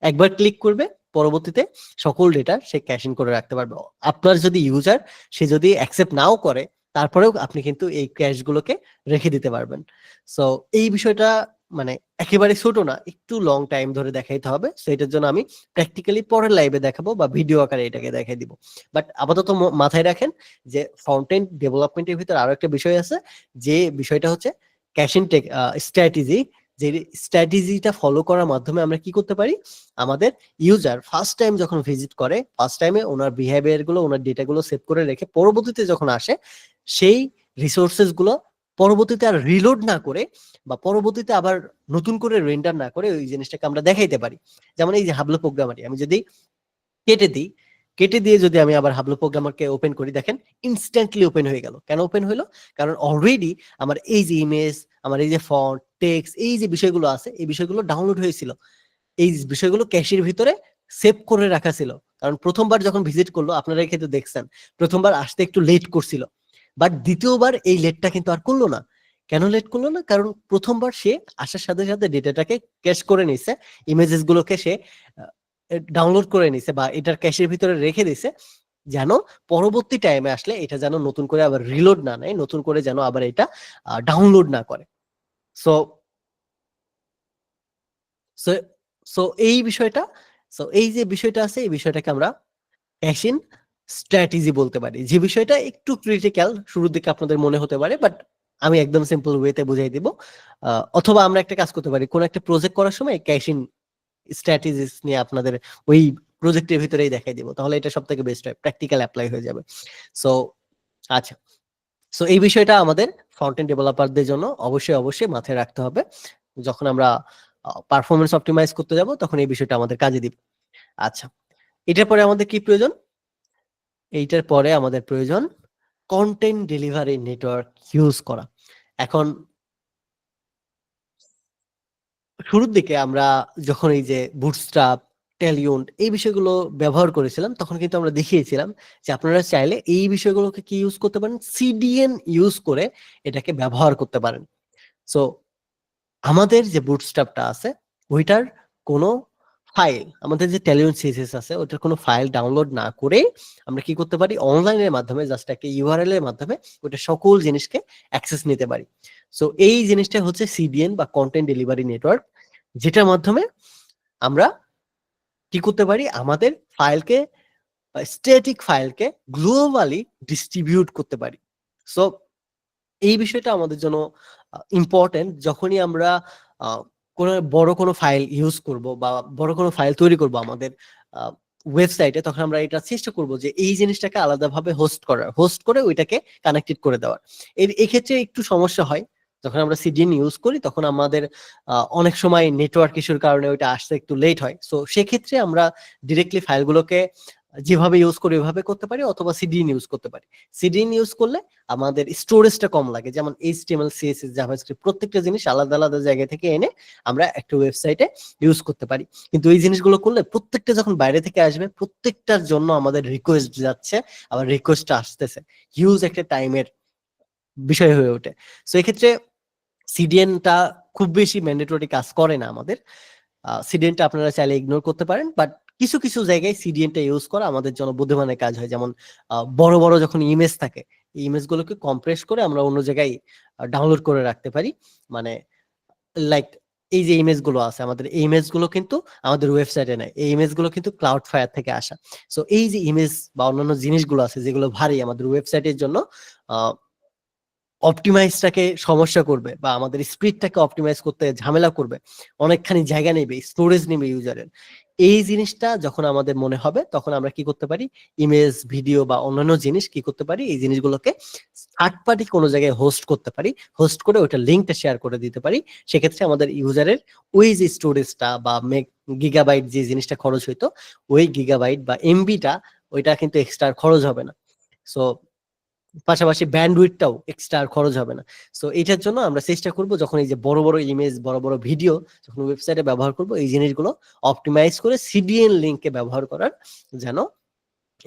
একবার ক্লিক করবে, পরবর্তীতে সকল ডেটা সে ক্যাশিং করে রাখতে পারবে। আপনার যদি ইউজার সে যদি অ্যাকসেপ্ট নাও করে, তারপরেও আপনি কিন্তু এই ক্যাশ গুলোকে রেখে দিতে পারবেন। সো এই বিষয়টা মানে একেবারে ছোট না, একটু লং টাইম ধরে দেখাইতে হবে। সো এটার জন্য আমি প্র্যাকটিক্যালি পরের লাইভে দেখাবো বা ভিডিও আকারে এটাকে দেখাই দিব। বাট আপাতত মাথায় রাখেন যে ফ্রন্ট এন্ড ডেভেলপমেন্টের ভিতরে আরো একটা বিষয় আছে, যে বিষয়টা হচ্ছে ক্যাশিং স্ট্র্যাটেজি। যে স্ট্র্যাটেজিটা ফলো করার মাধ্যমে আমরা কি করতে পারি, আমাদের ইউজার ফার্স্ট টাইম যখন ভিজিট করে, ফার্স্ট টাইমে ওনার বিহেভিয়ার গুলো, ওনার ডেটা গুলো সেভ করে রেখে পরবর্তীতে যখন আসে, সেই রিসোর্সেস গুলো পরবর্তীতে আর রিলোড না করে বা পরবর্তীতে আবার নতুন করে রেন্ডার না করে ওই জিনিসটাকে আমরা দেখাইতে পারি। যেমন এই যে হাবলো প্রোগ্রামারটি আমি যদি কেটে দিই, কেটে দিয়ে যদি আমি আবার হাবলো প্রোগ্রামারকে ওপেন করি, দেখেন ইনস্ট্যান্টলি ওপেন হয়ে গেল। কেন ওপেন হলো? কারণ অলরেডি আমার এই যে ইমেজ, আমার এই যে ফন্ট, টেক্সট, এই যে বিষয়গুলো আছে, এই বিষয়গুলো ডাউনলোড হয়েছিল, এই বিষয়গুলো ক্যাশের ভিতরে সেভ করে রাখা ছিল। কারণ প্রথমবার যখন ভিজিট করলো, আপনারা কিন্তু দেখছেন প্রথমবার আসতে একটু লেট করছিল, বাট দ্বিতীয়বার এই লেটটা কিন্তু আর করলো না। কেন লেট করলো না? কারণ প্রথমবার সে আসার সাথে সাথে ডেটাটাকে ক্যাশ করে নিছে, ইমেজেস গুলোকে সে ডাউনলোড করে নিছে বা এটার ক্যাশের ভিতরে রেখে দিছে, যেন পরবর্তী টাইমে আসলে এটা যেন নতুন করে আবার রিলোড না নেয়, নতুন করে যেন আবার এটা ডাউনলোড না করে। সো সো সো এই বিষয়টা, সো এই যে বিষয়টা আছে, এই বিষয়টাকে আমরা ক্যাশিং স্ট্র্যাটেজি বলতে পারি। যে বিষয়টা একটু ক্রিটিক্যাল শুরুর দিকে আপনাদের মনে হতে পারে, বাট আমি একদম সিম্পল ওয়েতে বুঝাই দিব। অথবা আমরা একটা কাজ করতে পারি, কোন একটা প্রজেক্ট করার সময় ক্যাশিং স্ট্র্যাটেজিস নিয়ে আপনাদের ওই প্রজেক্টের ভিতরেই দেখাই দিব, তাহলে এটা সব থেকে বেস্ট হয়, প্র্যাকটিক্যাল অ্যাপ্লাই হয়ে যাবে। সো আচ্ছা, সো এই বিষয়টা আমাদের ফ্রন্ট এন্ড ডেভেলপারদের জন্য অবশ্যই অবশ্যই মাথায় রাখতে হবে। যখন আমরা পারফরমেন্স অপটিমাইজ করতে যাব, তখন এই বিষয়টা আমাদের কাজে দিবে। আচ্ছা, এটার পরে আমাদের কি প্রয়োজন? এইটার পরে আমাদের প্রয়োজন কন্টেন্ট ডেলিভারি নেটওয়ার্ক ইউজ করা। এখন শুরুর দিকে আমরা যখন এই যে বুটস্ট্র্যাপ, টেলিয়ন্ট এই বিষয়গুলো ব্যবহার করেছিলাম, তখন কিন্তু আমরা দেখিয়েছিলাম যে আপনারা চাইলে এই বিষয়গুলোকে কি ইউজ করতে পারেন, সিডিএন ইউজ করে এটাকে ব্যবহার করতে পারেন। সো আমাদের যে বুটস্ট্র্যাপটা আছে, ওইটার কোনো ফাইল, আমাদের যে টেলিয়ন সিএসএস আছে ওইটার কোনো ফাইল ডাউনলোড না করে আমরা কি করতে পারি, অনলাইনের মাধ্যমে জাস্ট একটা ইউআরএল এর মাধ্যমে ওইটা সকল জিনিসকে অ্যাক্সেস নিতে পারি। সো এই জিনিসটা হচ্ছে সিডিএন বা কন্টেন্ট ডেলিভারি নেটওয়ার্ক, যেটার মাধ্যমে আমরা কি করতে পারি, আমাদের ফাইলকে, স্ট্যাটিক ফাইলকে গ্লোবালি ডিস্ট্রিবিউট করতে পারি। সো এই বিষয়টা আমাদের জন্য ইম্পর্টেন্ট। যখনই আমরা কোনো বড় কোনো ফাইল ইউজ করব বা বড় কোনো ফাইল তৈরি করব আমাদের ওয়েবসাইটে, তখন আমরা এটা চেষ্টা করব যে এই জিনিসটাকে আলাদাভাবে হোস্ট করে ওইটাকে কানেক্টেড করে দেওয়ার। এই ক্ষেত্রে একটু সমস্যা হয়, যখন আমরা সিডিএন ইউজ করি তখন আমাদের অনেক সময় নেটওয়ার্ক ইস্যুর কারণে ওইটা আসতে একটু লেট হয়। সো সেক্ষেত্রে আমরা ডিরেক্টলি ফাইলগুলোকে যেভাবে ইউজ করি ওইভাবে করতে পারি, অথবা সিডিএন ইউজ করতে পারি। সিডিএন ইউজ করলে আমাদের স্টোরেজটা কম লাগে, যেমন এইচটিএমএল, সিএসএস, জাভাস্ক্রিপ্ট প্রত্যেকটা জিনিস আলাদা আলাদা জায়গা থেকে এনে আমরা একটা ওয়েবসাইটে ইউজ করতে পারি। কিন্তু এই জিনিসগুলো করলে প্রত্যেকটা যখন বাইরে থেকে আসবে, প্রত্যেকটার জন্য আমাদের রিকোয়েস্ট যাচ্ছে, আবার রিকোয়েস্টটা আসতেছে, হিউজ একটা টাইমের বিষয় হয়ে ওঠে। সো এক্ষেত্রে সিডিএনটা খুব বেশি ম্যান্ডেটরি কাজ করে না আমাদের। সিডিএনটা আপনারা চাইলে ইগনোর করতে পারেন, বাট কিছু কিছু জায়গায় সিডিএনটা ইউজ করা আমাদের জন্য বুদ্ধিমানের কাজ হয়। যেমন বড় বড় যখন ইমেজ থাকে, এই ইমেজ গুলোকে কম্প্রেস করে আমরা অন্য জায়গায় ডাউনলোড করে রাখতে পারি। মানে লাইক এই যে ইমেজ গুলো আছে, আমাদের এই ইমেজ গুলো কিন্তু আমাদের ওয়েবসাইটে নাই, এই ইমেজ গুলো কিন্তু ক্লাউড ফায়ার থেকে আসা। সো এই যে ইমেজ বা অন্যান্য জিনিসগুলো আছে যেগুলো ভারী, আমাদের ওয়েবসাইটের জন্য অপটিমাইজটাকে সমস্যা করবে বা আমাদের স্পিডটাকে অপটিমাইজ করতে ঝামেলা করবে, অনেকখানি জায়গা নেবে, স্টোরেজ নেবে ইউজারের। এই জিনিসটা যখন আমাদের মনে হবে, তখন আমরা কি করতে পারি, ইমেজ, ভিডিও বা অন্যান্য জিনিস কি করতে পারি, এই জিনিসগুলোকে থার্ড পার্টি কোনো জায়গায় হোস্ট করতে পারি, হোস্ট করে ওইটা লিঙ্কটা শেয়ার করে দিতে পারি। সেক্ষেত্রে আমাদের ইউজারের ওই যে স্টোরেজটা বা গিগাবাইট যে জিনিসটা খরচ হইতো, ওই গিগাবাইট বা এমবিটা ওইটা কিন্তু এক্সট্রা খরচ হবে না। সো পাশাপাশি ব্যান্ডউইথটাও এক্সট্রা খরচ হবে না। সো এটার জন্য আমরা চেষ্টা করব, যখন এই যে বড় বড় ইমেজ, বড় বড় ভিডিও যখন ওয়েবসাইটে ব্যবহার করব, এই জিনিসগুলো অপটিমাইজ করে সিডিএন লিঙ্কে ব্যবহার করার, যেন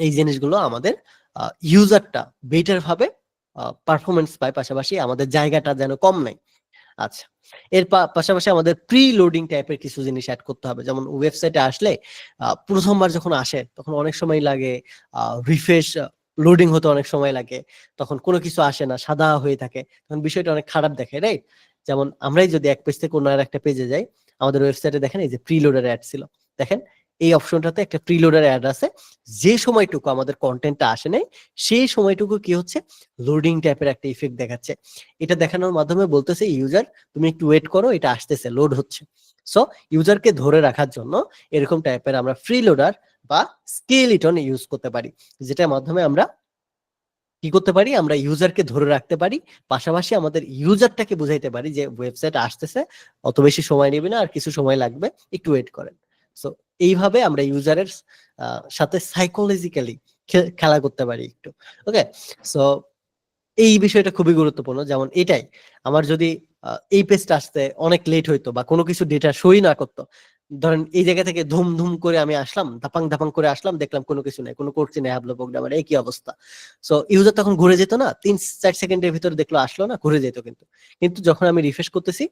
এই জিনিসগুলো আমাদের ইউজারটা বেটার ভাবে পারফরমেন্স পায়, পাশাপাশি আমাদের জায়গাটা যেন কম নেয়। আচ্ছা, এর পাশাপাশি আমাদের প্রি লোডিং টাইপের কিছু জিনিস অ্যাড করতে হবে। যেমন ওয়েবসাইটে আসলে প্রথমবার যখন আসে তখন অনেক সময় লাগে, রিফ্রেশ লোডিং হতে অনেক সময় লাগে, তখন কোনো কিছু আসে না, সাদা হয়ে থাকে, তখন বিষয়টা অনেক খারাপ দেখে, রাইট? যেমন আমরাই যদি এক পেজ থেকে অন্য আর একটা পেজে যাই, আমাদের ওয়েবসাইটে দেখেন এই যে প্রিলোডার অ্যাড ছিল, দেখেন এই অপশনটাতে একটা প্রিলোডার অ্যাড আছে। যে সময়টুকু আমাদের কন্টেন্টটা আসে নাই সেই সময়টুকু কি হচ্ছে, লোডিং টাইপের একটা ইফেক্ট দেখাচ্ছে। এটা দেখানোর মাধ্যমে বলতেছে ইউজার তুমি একটু ওয়েট করো, এটা আসতেছে, লোড হচ্ছে। সো ইউজারকে ধরে রাখার জন্য এরকম টাইপের আমরা ফ্রি লোডার বা স্কেলিটন ইউজ করতে পারি, যেটার মাধ্যমে আমরা কি করতে পারি, আমরা ইউজারকে ধরে রাখতে পারি, পাশাপাশি আমাদের ইউজারটাকে বুঝাইতে পারি যে ওয়েবসাইট আসতেছে, অত বেশি সময় নেবে না, আর কিছু সময় লাগবে, একটু ওয়েট করেন। সো এইভাবে আমরা ইউজারের সাথে সাইকোলজিক্যালি খেলা করতে পারি একটু। ওকে, সো এই বিষয়টা খুবই গুরুত্বপূর্ণ। যেমন এটাই আমার যদি এই পেজটা আসতে অনেক লেট হইতো বা কোনো কিছু ডেটা সই না করতো, ধরেন এই জায়গা থেকে ধুম ধুম করে আমি আসলাম, ধাপাং ধাপাং করে আসলাম, দেখলাম কোনো কিছু নাই, কোনো করছি না, হ্যাবলো প্রোগ্রামার, এই কি অবস্থা। সো ইউজার তখন ঘুরে যেত না, 3-4 সেকেন্ডের ভিতরে দেখলো আসলো না, ঘুরে যেত। কিন্তু কিন্তু যখন আমি রিফ্রেশ করতেছি,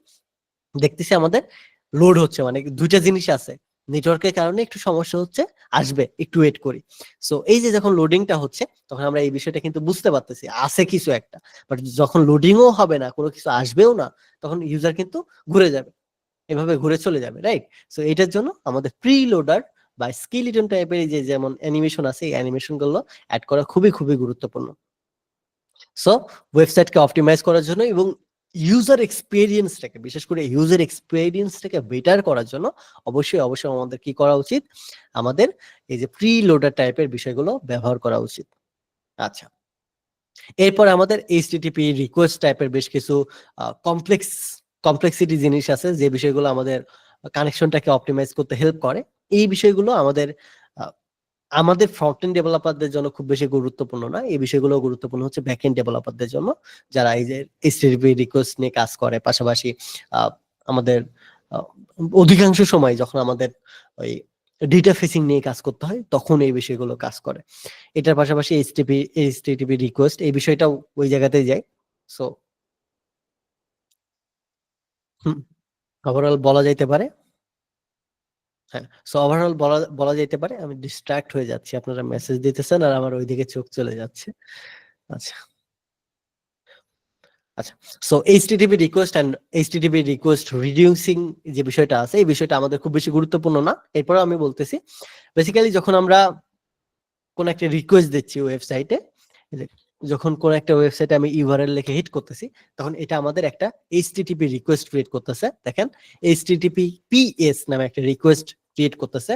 দেখতেছি আমাদের লোড হচ্ছে, মানে দুইটা জিনিস আছে, নেটওয়ার্কের কারণে একটু সমস্যা হচ্ছে, আসবে, একটু ওয়েট করি। সো এই যে যখন লোডিংটা হচ্ছে, তখন আমরা এই বিষয়টা কিন্তু বুঝতে পারতেছি আছে কিছু একটা। বাট যখন লোডিংও হবে না, কোনো কিছু আসবেও না, তখন ইউজার কিন্তু ঘুরে যাবে, এভাবে ঘুরে চলে যাবে, রাইট? সো এটার জন্য আমাদের প্রি লোডার বা স্কেলিটন টাইপের যে যেমন অ্যানিমেশন আছে, এই অ্যানিমেশন গুলো অ্যাড করা খুবই খুবই গুরুত্বপূর্ণ। সো ওয়েবসাইটকে অপটিমাইজ করার জন্য এবং বিশেষ করে ইউজার এক্সপিরিয়েন্সটাকে বেটার করার জন্য অবশ্যই অবশ্যই আমাদের কি করা উচিত, আমাদের এই যে প্রি লোডার টাইপের বিষয়গুলো ব্যবহার করা উচিত। আচ্ছা, এরপর আমাদের এইচটিটিপি রিকোয়েস্ট টাইপের বেশ কিছু কমপ্লেক্সিটি জিনিস আছে, যে বিষয়গুলো আমাদের কানেকশনটাকে অপটিমাইজ করতে হেল্প করে। এই বিষয়গুলো আহ, আমাদের ফ্রন্ট এন্ড ডেভেলপারদের জন্য খুব বেশি গুরুত্বপূর্ণ না, এই বিষয়গুলো গুরুত্বপূর্ণ হচ্ছে ব্যাক এন্ড ডেভেলপারদের জন্য, যারা এই যে এইচটিটিপি রিকোয়েস্ট নিয়ে কাজ করে। পাশাপাশি আহ, আমাদের আহ, অধিকাংশ সময় যখন আমাদের ওই ডেটা ফেসিং নিয়ে কাজ করতে হয়, তখন এই বিষয়গুলো কাজ করে। এটার পাশাপাশি এইচটিটিপি রিকোয়েস্ট এই বিষয়টাও ওই জায়গাতেই যায়। সো ওভারঅল বলা যাইতে পারে, হ্যাঁ, সো ওভারঅল বলা বলা যাইতে পারে আমি ডিস্ট্রাক্ট হয়ে যাচ্ছি, আপনারা মেসেজ দিতেছেন আর আমার ওইদিকে চোখ চলে যাচ্ছে। আচ্ছা, আচ্ছা, so HTTP request and HTTP request reducing যে বিষয়টা আছে, এই বিষয়টা আমাদের খুব বেশি গুরুত্বপূর্ণ না, এরপরে আমি বলতেছি। বেসিক্যালি যখন আমরা কোন একটা রিকোয়েস্ট দিচ্ছি ওয়েবসাইটে, যখন কোন একটা ওয়েবসাইটে আমি ইউআরএল লিখে হিট করতেছি, তখন এটা আমাদের একটা এইচটিটিপি রিকোয়েস্ট ক্রিয়েট করতেছে। দেখেন, এইচটিটিপি পিএস নামে একটা রিকোয়েস্ট ক্রিয়েট করতেছে।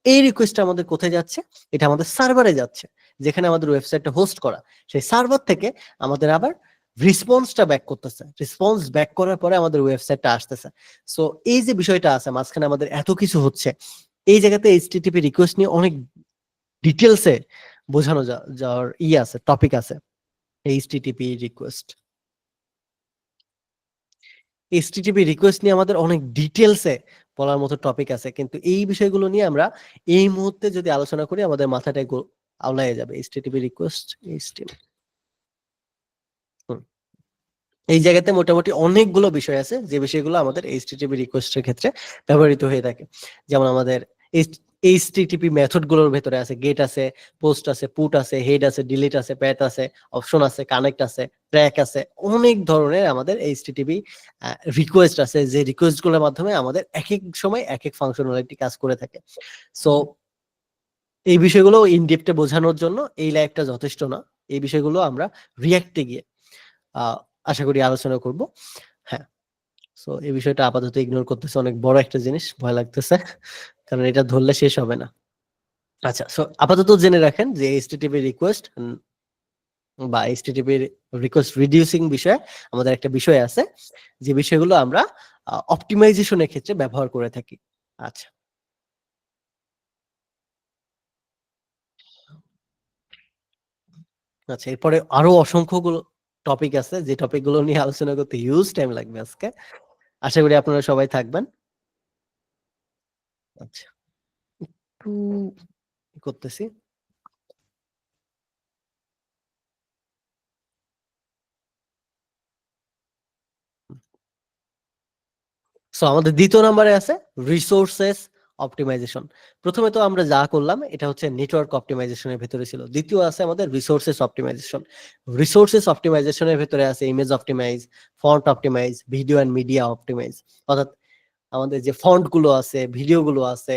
এই রিকোয়েস্টটা আমাদের কোথায় যাচ্ছে, এটা আমাদের সার্ভারে যাচ্ছে, যেখানে আমাদের ওয়েবসাইটটা হোস্ট করা। সেই সার্ভার থেকে আমাদের আবার রেসপন্সটা ব্যাক করতেছে, রেসপন্স ব্যাক করার পরে আমাদের ওয়েবসাইটটা আসতেছে। সো এই যে বিষয়টা আছে মাঝখানে আমাদের এত কিছু হচ্ছে, এই জায়গাতে এইচটিটিপি রিকোয়েস্ট নিয়ে অনেক ডিটেলসে বোঝানো যাওয়ার আছে, টপিক আছে। এইচটিটিপি রিকোয়েস্ট, এইচটিটিপি রিকোয়েস্ট নিয়ে আমাদের অনেক ডিটেলসে বলার মতো টপিক আছে, কিন্তু এই বিষয়গুলো নিয়ে আমরা এই মুহূর্তে যদি আলোচনা করি, আমাদের মাথাটাই আওলায় যাবে। এইচটিটিপি রিকোয়েস্ট, এইচটিটিপি, এই জায়গাতে মোটামুটি অনেকগুলো বিষয় আছে, যে বিষয়গুলো আমাদের এইচটিটিপি রিকোয়েস্টের ক্ষেত্রে ব্যবহৃত হয়ে থাকে। যেমন আমাদের এইচটিটিপি মেথড গুলোর ভেতরে আছে গেট আছে, পোস্ট আছে, পুট আছে, হেড আছে, ডিলিট আছে, প্যাথ আছে, অপশন আছে, কানেক্ট আছে, ট্র্যাক আছে, অনেক ধরনের আমাদের এইচটিটিপি রিকোয়েস্ট আছে, যে রিকোয়েস্ট গুলোর মাধ্যমে আমাদের এক এক সময় এক এক ফাংশনালিটি কাজ করে থাকে। সো এই বিষয়গুলো ইনডেপথে বোঝানোর জন্য এই লাইভটা যথেষ্ট না, এই বিষয়গুলো আমরা রিয়াক্টে গিয়ে আহ আশা করি আলোচনা করব। হ্যাঁ, সো এই বিষয়টা আপাতত ইগনোর করতেছে, অনেক বড় একটা জিনিস, ভয় লাগতেছে, কারণ এটা ধরলে শেষ হবে না। আচ্ছা, সো আপাতত জেনে রাখেন যে এইচটিটিপি রিকোয়েস্ট বা এইচটিটিপি রিকোয়েস্ট রিডিউসিং বিষয়ে আমাদের একটা বিষয় আছে, যে বিষয়গুলো আমরা অপটিমাইজেশনের ক্ষেত্রে ব্যবহার করে থাকি। আচ্ছা, আচ্ছা, এরপরে আরো অসংখ্য গুলো টপিক আছে, যে টপিক গুলো নিয়ে আলোচনা করতে হিউজ টাইম লাগবে আজকে। আশা করি আপনারা সবাই থাকবেন। আচ্ছা, একটু করতেছি। সো আমাদের দ্বিতীয় নম্বরে আছে রিসোর্সেস অপটিমাইজেশন। প্রথমে তো আমরা যা করলাম এটা হচ্ছে নেটওয়ার্ক অপটিমাইজেশনের ভেতরে ছিল। দ্বিতীয় আছে আমাদের রিসোর্সেস অপটিমাইজেশন। রিসোর্সেস অপটিমাইজেশনের ভেতরে আছে image optimize, font optimize, video and media optimize. অর্থাৎ আমাদের যে ফন্ট গুলো আছে, ভিডিও গুলো আছে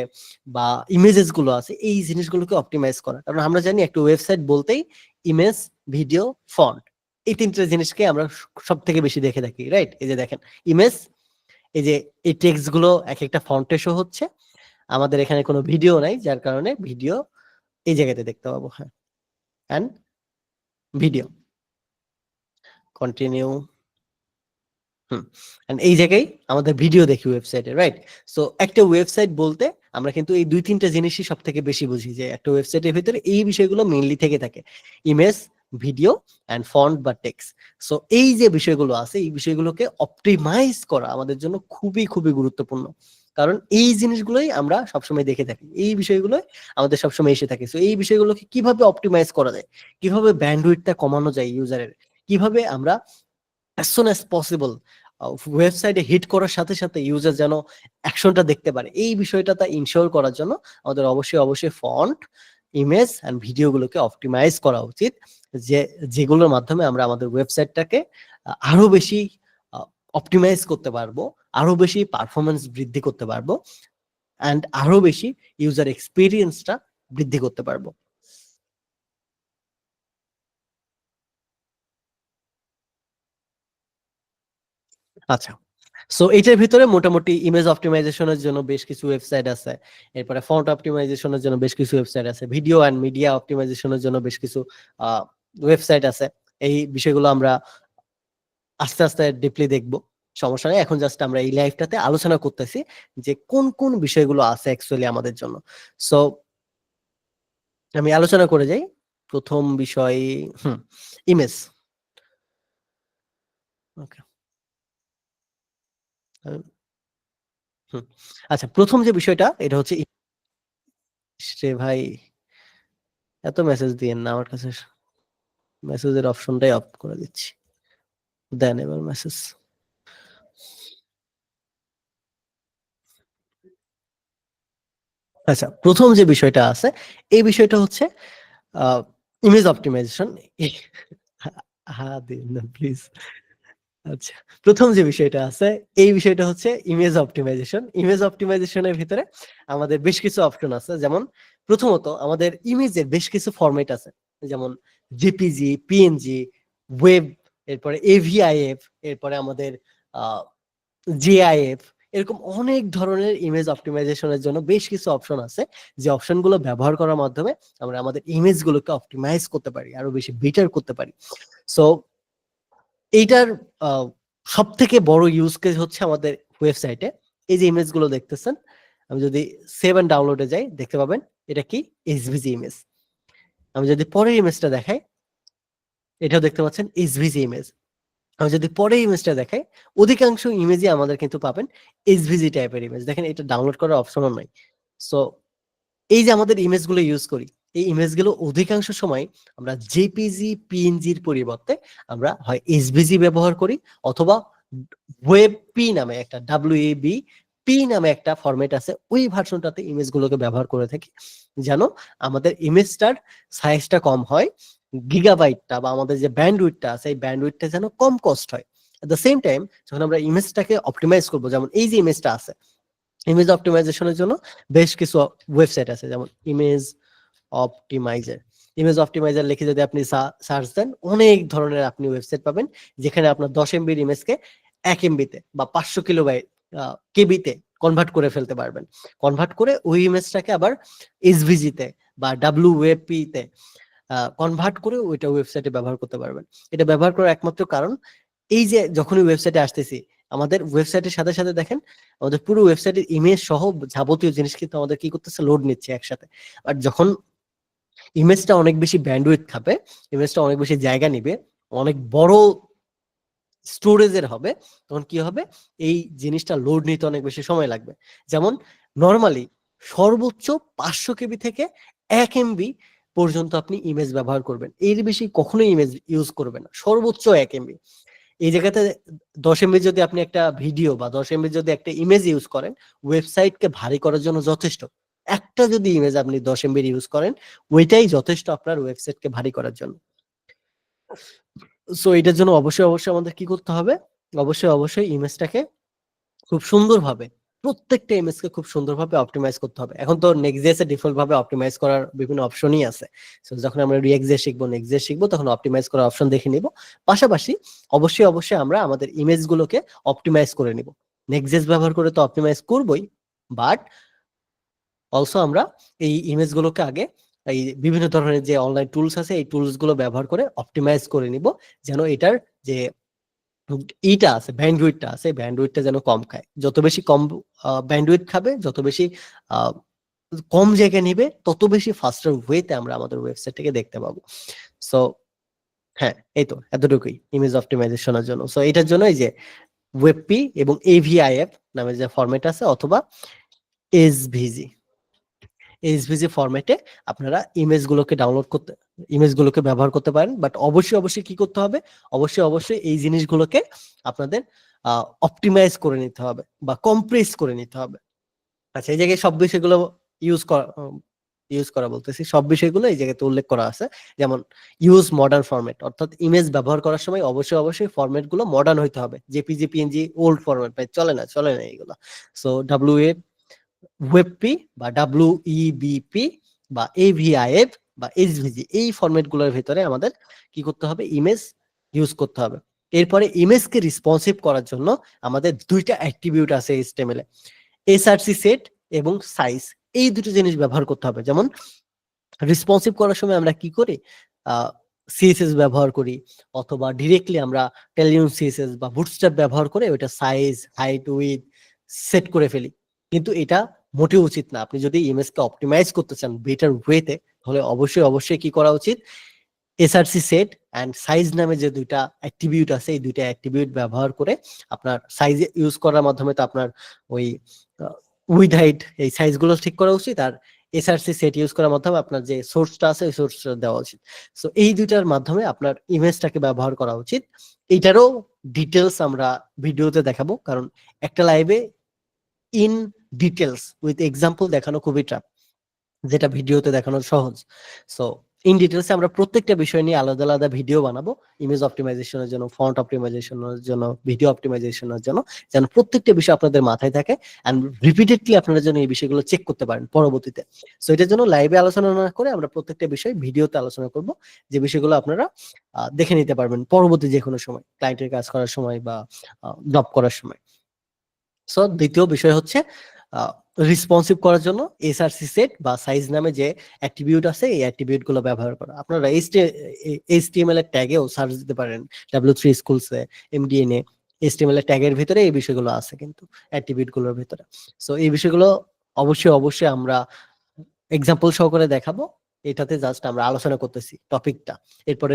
বা ইমেজেস গুলো আছে, এই জিনিসগুলোকে অপটিমাইজ করা। কারণ আমরা জানি একটা ওয়েবসাইট বলতেই ইমেজ, ভিডিও, ফন্ট, এই তিনটে জিনিসকে আমরা সব থেকে বেশি দেখে থাকি, রাইট? এই যে দেখেন ইমেজ, এই যে এই টেক্সট গুলো এক একটা ফন্টে শো হচ্ছে। আমাদের এখানে কোনো ভিডিও নাই, যার কারণে ভিডিও এই জায়গাতে দেখতে পাবো। হ্যাঁ, এন্ড ভিডিও কন্টিনিউ। এই জায়গায় আমাদের ভিডিও দেখি ওয়েবসাইটে, রাইট? সো একটা ওয়েবসাইট বলতে আমরা কিন্তু এই দুই তিনটা জিনিসই সব থেকে বেশি বুঝি, যে একটা ওয়েবসাইটের ভিতরে এই বিষয়গুলো মেইনলি থেকে থাকে, ইমেজ, ভিডিও এন্ড ফন্ট বা টেক্সট। সো এই যে বিষয়গুলো আছে, এই বিষয়গুলোকে অপটিমাইজ করা আমাদের জন্য খুবই খুবই গুরুত্বপূর্ণ। কারণ এই জিনিসগুলোই আমরা সবসময় দেখে থাকি, এই বিষয়গুলোই আমাদের সবসময় এসে থাকে। সো এই বিষয়গুলোকে কিভাবে অপটিমাইজ করা যায়, কিভাবে ব্যান্ডউইডথটা কমানো যায় ইউজারের, কিভাবে আমরা as soon as possible ওয়েবসাইটে হিট করার সাথে সাথে ইউজার যেন অ্যাকশনটা দেখতে পারে, এই বিষয়টা তা ইনশিওর করার জন্য আমাদের অবশ্যই অবশ্যই ফন্ট, ইমেজ এন্ড ভিডিওগুলোকে অপটিমাইজ করা উচিত, যে যেগুলোর মাধ্যমে আমরা আমাদের ওয়েবসাইটটাকে আরো বেশি অপটিমাইজ করতে পারবো, আরো বেশি পারফরমেন্স বৃদ্ধি করতে পারবো এন্ড আরো বেশি ইউজার এক্সপিরিয়েন্সটা বৃদ্ধি করতে পারবো। আচ্ছা, সো এটার ভিতরে মোটামুটি ইমেজ অপটিমাইজেশনের জন্য বেশ কিছু ওয়েবসাইট আছে, এরপরে ফন্ট অপটিমাইজেশনের জন্য বেশ কিছু ওয়েবসাইট আছে, ভিডিও এন্ড মিডিয়া অপটিমাইজেশনের জন্য বেশ কিছু ওয়েবসাইট আছে। এই বিষয়গুলো আমরা আস্তে আস্তে ডিপলি দেখবো, সমস্যা নেই। এখন জাস্ট আমরা এই লাইভটাতে আলোচনা করতেছি যে কোন কোন বিষয়গুলো আছে অ্যাকচুয়ালি আমাদের জন্য। সো আমি আলোচনা করে যাই। প্রথম বিষয়, হুম, ইমেজ। ওকে, হুম, আচ্ছা, প্রথম যে বিষয়টা এটা হচ্ছে রে ভাই, এত মেসেজ দিয়েন না আমার কাছে, মেসেজের অপশনটাই অফ করে দিচ্ছি, দেন এবার মেসেজ। আচ্ছা, প্রথম যে বিষয়টা আছে এই বিষয়টা হচ্ছে ইমেজ অপটিমাইজেশন। হ্যাঁ, দিন না প্লিজ। আচ্ছা, প্রথম যে বিষয়টা আছে এই বিষয়টা হচ্ছে ইমেজ অপটিমাইজেশন। ইমেজ অপটিমাইজেশনের ভিতরে আমাদের বেশ কিছু অপশন আছে, যেমন প্রথমত আমাদের ইমেজের বেশ কিছু ফরম্যাট আছে, যেমন জেপিজি, পিএনজি, ওয়েব, এরপরে এভিআইএফ, এরপরে আমাদের জিআইএফ, এরকম অনেক ধরনের ইমেজ অপটিমাইজেশনের জন্য বেশ কিছু অপশন আছে, যে অপশনগুলো ব্যবহার করার মাধ্যমে আমরা আমাদের ইমেজগুলোকে অপটিমাইজ করতে পারি, আরো বেশি বেটার করতে পারি। সো এইটার সব থেকে বড় ইউজ কেস হচ্ছে আমাদের ওয়েবসাইটে এই যে ইমেজগুলো দেখতেছেন, আমি যদি সেভ এন্ড ডাউনলোডে যাই দেখতে পাবেন এটা কি, এসভিজি ইমেজ। আমি যদি পরের ইমেজটা দেখাই, এটাও দেখতে পাচ্ছেন এসভিজি ইমেজ। আমি যদি পরে ইমেজটা দেখাই, অধিকাংশ ইমেজই আমাদের কিন্তু পাবেন এসভিজি টাইপের ইমেজ। দেখেন এটা ডাউনলোড করার অপশনও নাই। সো এই যে আমাদের ইমেজগুলো ইউজ করি, এই ইমেজগুলো অধিকাংশ সময় আমরা জেপিজি, পিএনজির পরিবর্তে আমরা হয় এসভিজি ব্যবহার করি, অথবা ওয়েব পি নামে একটা, ডাব্লিউএবি পি নামে একটা ফরম্যাট আছে, ওই ভার্সনটাতে ইমেজগুলোকে ব্যবহার করে থাকি, যেন আমাদের ইমেজটার সাইজটা কম হয়, গিগাবাইটটা বা আমাদের যে ব্যান্ডউইডথটা আছে এই ব্যান্ডউইডথটা যেন কম কস্ট হয়। এট দ্য সেম টাইম যখন আমরা ইমেজটাকে অপটিমাইজ করবো, যেমন এই যে ইমেজটা আছে, ইমেজ অপটিমাইজেশনের জন্য বেশ কিছু ওয়েবসাইট আছে, যেমন ইমেজ অপটিমাইজার। ইমেজ অপটিমাইজার লিখে যদি আপনি সার্চ দেন, অনেক ধরনের আপনি ওয়েবসাইট পাবেন, যেখানে আপনার 10 MBর ইমেজকে 1 MBতে বা 500 কিলোবাইট কেবিতে কনভার্ট করে ফেলতে পারবেন। কনভার্ট করে ওই ইমেজটাকে আবার এসভিজিতে বা ডাব্লিউএপিতে কনভার্ট করে ওইটা ওয়েবসাইটে ব্যবহার করতে পারবেন। এটা ব্যবহার করার একমাত্র কারণ, এই যে যখনই ওয়েবসাইটে আসতেছি, আমাদের ওয়েবসাইটের সাথে সাথে দেখেন আমাদের পুরো ওয়েবসাইটের ইমেজ সহ যাবতীয় জিনিস কিন্তু আমাদের কি করতেছে, লোড নিচ্ছে একসাথে। আর যখন ইমেজটা অনেক বেশি ব্যান্ডউইথ খাবে, ইমেজটা অনেক বেশি জায়গা নিবে, অনেক বড় স্টোরেজের হবে, তখন কি হবে, এই জিনিসটা লোড নিতে অনেক বেশি সময় লাগবে। যেমন নর্মালি সর্বোচ্চ 500 KB থেকে 1 MB পর্যন্ত আপনি ইমেজ ব্যবহার করবেন, এর বেশি কখনোই ইমেজ ইউজ করবেন না, সর্বোচ্চ 1 MB। এই জায়গাতে 10 এমবি যদি আপনি একটা ভিডিও বা 10 এমবি যদি একটা ইমেজ ইউজ করেন, ওয়েবসাইটকে ভারী করার জন্য যথেষ্ট। একটা যদি ইমেজ আপনি 10 এমবির ইউজ করেন, ওইটাই যথেষ্ট আপনার ওয়েবসাইটকে ভারী করার জন্য। সো এটার জন্য অবশ্যই আমাদের কি করতে হবে? অবশ্যই ইমেজটাকে খুব সুন্দরভাবে, প্রত্যেকটা ইমেজকে খুব সুন্দরভাবে অপটিমাইজ করতে হবে। এখন তো Next.js এ ডিফল্ট ভাবে অপটিমাইজ করার বিভিন্ন অপশনই আছে। সো যখন আমরা React.js শিখবো, Next.js শিখবো, তখন অপটিমাইজ করার অপশন দেখে নিব। পাশাপাশি অবশ্যই আমরা আমাদের ইমেজগুলোকে অপটিমাইজ করে নিব। Next.js ব্যবহার করে তো অপটিমাইজ করবই, বাট অলসো আমরা এই ইমেজগুলোকে আগে এই বিভিন্ন ধরনের যে অনলাইন টুলস আছে, এই টুলস গুলো ব্যবহার করে অপটিমাইজ করে নিব, যেন এটার যে ইটা আছে, ব্যান্ডউইথটা আছে, ব্যান্ডউইথটা যেন কম খায়। যত বেশি কম ব্যান্ডউইথ খাবে, যত বেশি কম জায়গায় নিবে, তত বেশি ফাস্টার ওয়েতে আমরা আমাদের ওয়েবসাইটটাকে দেখতে পাবো। সো হ্যাঁ, এই তো এতটুকুই ইমেজ অপটিমাইজেশনের জন্য। সো এটার জন্য এই যে ওয়েবপি এবং AVIF নামে যে ফরম্যাট আছে, অথবা এসভিজি, এইচভিজি ফরম্যাটে আপনারা ইমেজগুলোকে ব্যবহার করতে পারেন। বাট অবশ্যই কি করতে হবে? অবশ্যই এই জিনিসগুলোকে আপনাদের অপটিমাইজ করে নিতে হবে বা কম্প্রেস করে নিতে হবে। আচ্ছা, এই জায়গায় সব বিষয়গুলো ইউজ করা বলতেছি, সব বিষয়গুলো এই জায়গাতে উল্লেখ করা আছে। যেমন ইউজ মডার্ন ফরম্যাট, অর্থাৎ ইমেজ ব্যবহার করার সময় অবশ্যই ফরম্যাট গুলো মডার্ন হইতে হবে। জেপিজি, পিএনজি ওল্ড ফরম্যাট ভাই চলে না এগুলো। সো ওয়েবপি বা WEBP বা AVIF বা HVG, এই ফরম্যাট গুলোর ভিতরে আমাদের কি করতে হবে? ইমেজ ইউজ করতে হবে। এরপরে ইমেজকে রেসপন্সিভ করার জন্য আমাদের দুইটা অ্যাট্রিবিউট আছে HTML এ, SRC সেট এবং সাইজ। এই দুটো জিনিস ব্যবহার করতে হবে। যেমন রেসপন্সিভ করার সময় আমরা কি করি? সিএসএস ব্যবহার করি, অথবা ডিরেক্টলি আমরা টেলিয়ন সিএসএস বা বুটস্ট্র্যাপ ব্যবহার করে ওটা সাইজ, হাইট, উইডথ সেট করে ফেলি। কিন্তু এটা মোটেও উচিত না। আপনি যদি ইমেজকে অপটিমাইজ করতে চান বেটার ওয়েতে, তাহলে অবশ্যই কি করা উচিত? এসআরসি সেট অ্যান্ড সাইজ নামে যে দুইটা অ্যাট্রিবিউট আছে, এই দুইটা অ্যাট্রিবিউট ব্যবহার করে আপনার সাইজ ইউজ করার মাধ্যমে তো আপনার ওই উইড হাইট এই সাইজগুলো ঠিক করা উচিত, আর এসআরসি সেট ইউজ করার মাধ্যমে আপনার যে সোর্সটা আছে ওই সোর্সটা দেওয়া উচিত। সো এই দুইটার মাধ্যমে আপনার ইমেজটাকে ব্যবহার করা উচিত। এইটারও ডিটেলস আমরা ভিডিওতে দেখাবো, কারণ একটা লাইভে ইন ডিটেলস উইথ এক্সাম্পল দেখানো খুবই টাফ, যেটা ভিডিওতে দেখানো সহজ। সো ইন ডিটেলসে আমরা প্রত্যেকটা বিষয় নিয়ে আলাদা ভিডিও বানাবো, ইমেজ অপটিমাইজেশনের জন্য, ফন্ট অপটিমাইজেশনের জন্য, ভিডিও অপটিমাইজেশনের জন্য, যেন প্রত্যেকটা বিষয় আপনাদের মাথায় থাকে এন্ড রিপিটেডলি আপনারা যেন এই বিষয়গুলো চেক করতে পারেন পরবর্তীতে। সো এটার জন্য লাইভে আলোচনা না করে আমরা প্রত্যেকটা বিষয় ভিডিওতে আলোচনা করব, যে বিষয়গুলো আপনারা দেখে নিতে পারবেন পরবর্তী যে কোনো সময়, ক্লায়েন্টের কাজ করার সময় বা জব করার সময়। সো দ্বিতীয় বিষয় হচ্ছে রেসপন্সিভ করার জন্য এসআরসি সেট বা সাইজ নামে যে অ্যাট্রিবিউট আছে, এই অ্যাট্রিবিউট গুলো ব্যবহার করা। আপনারা এইচটিএমএল এর ট্যাগেও সার্চ দিতে পারেন, W3 স্কুলসে, MDN এ এইচটিএমএল এর ট্যাগের ভিতরে এই বিষয়গুলো আছে কিন্তু অ্যাট্রিবিউট গুলোর ভিতরে। সো এই বিষয়গুলো অবশ্যই আমরা এক্সাম্পল সহকারে দেখাবো। এটাতে জাস্ট আমরা আলোচনা করতেছি টপিকটা। এরপরে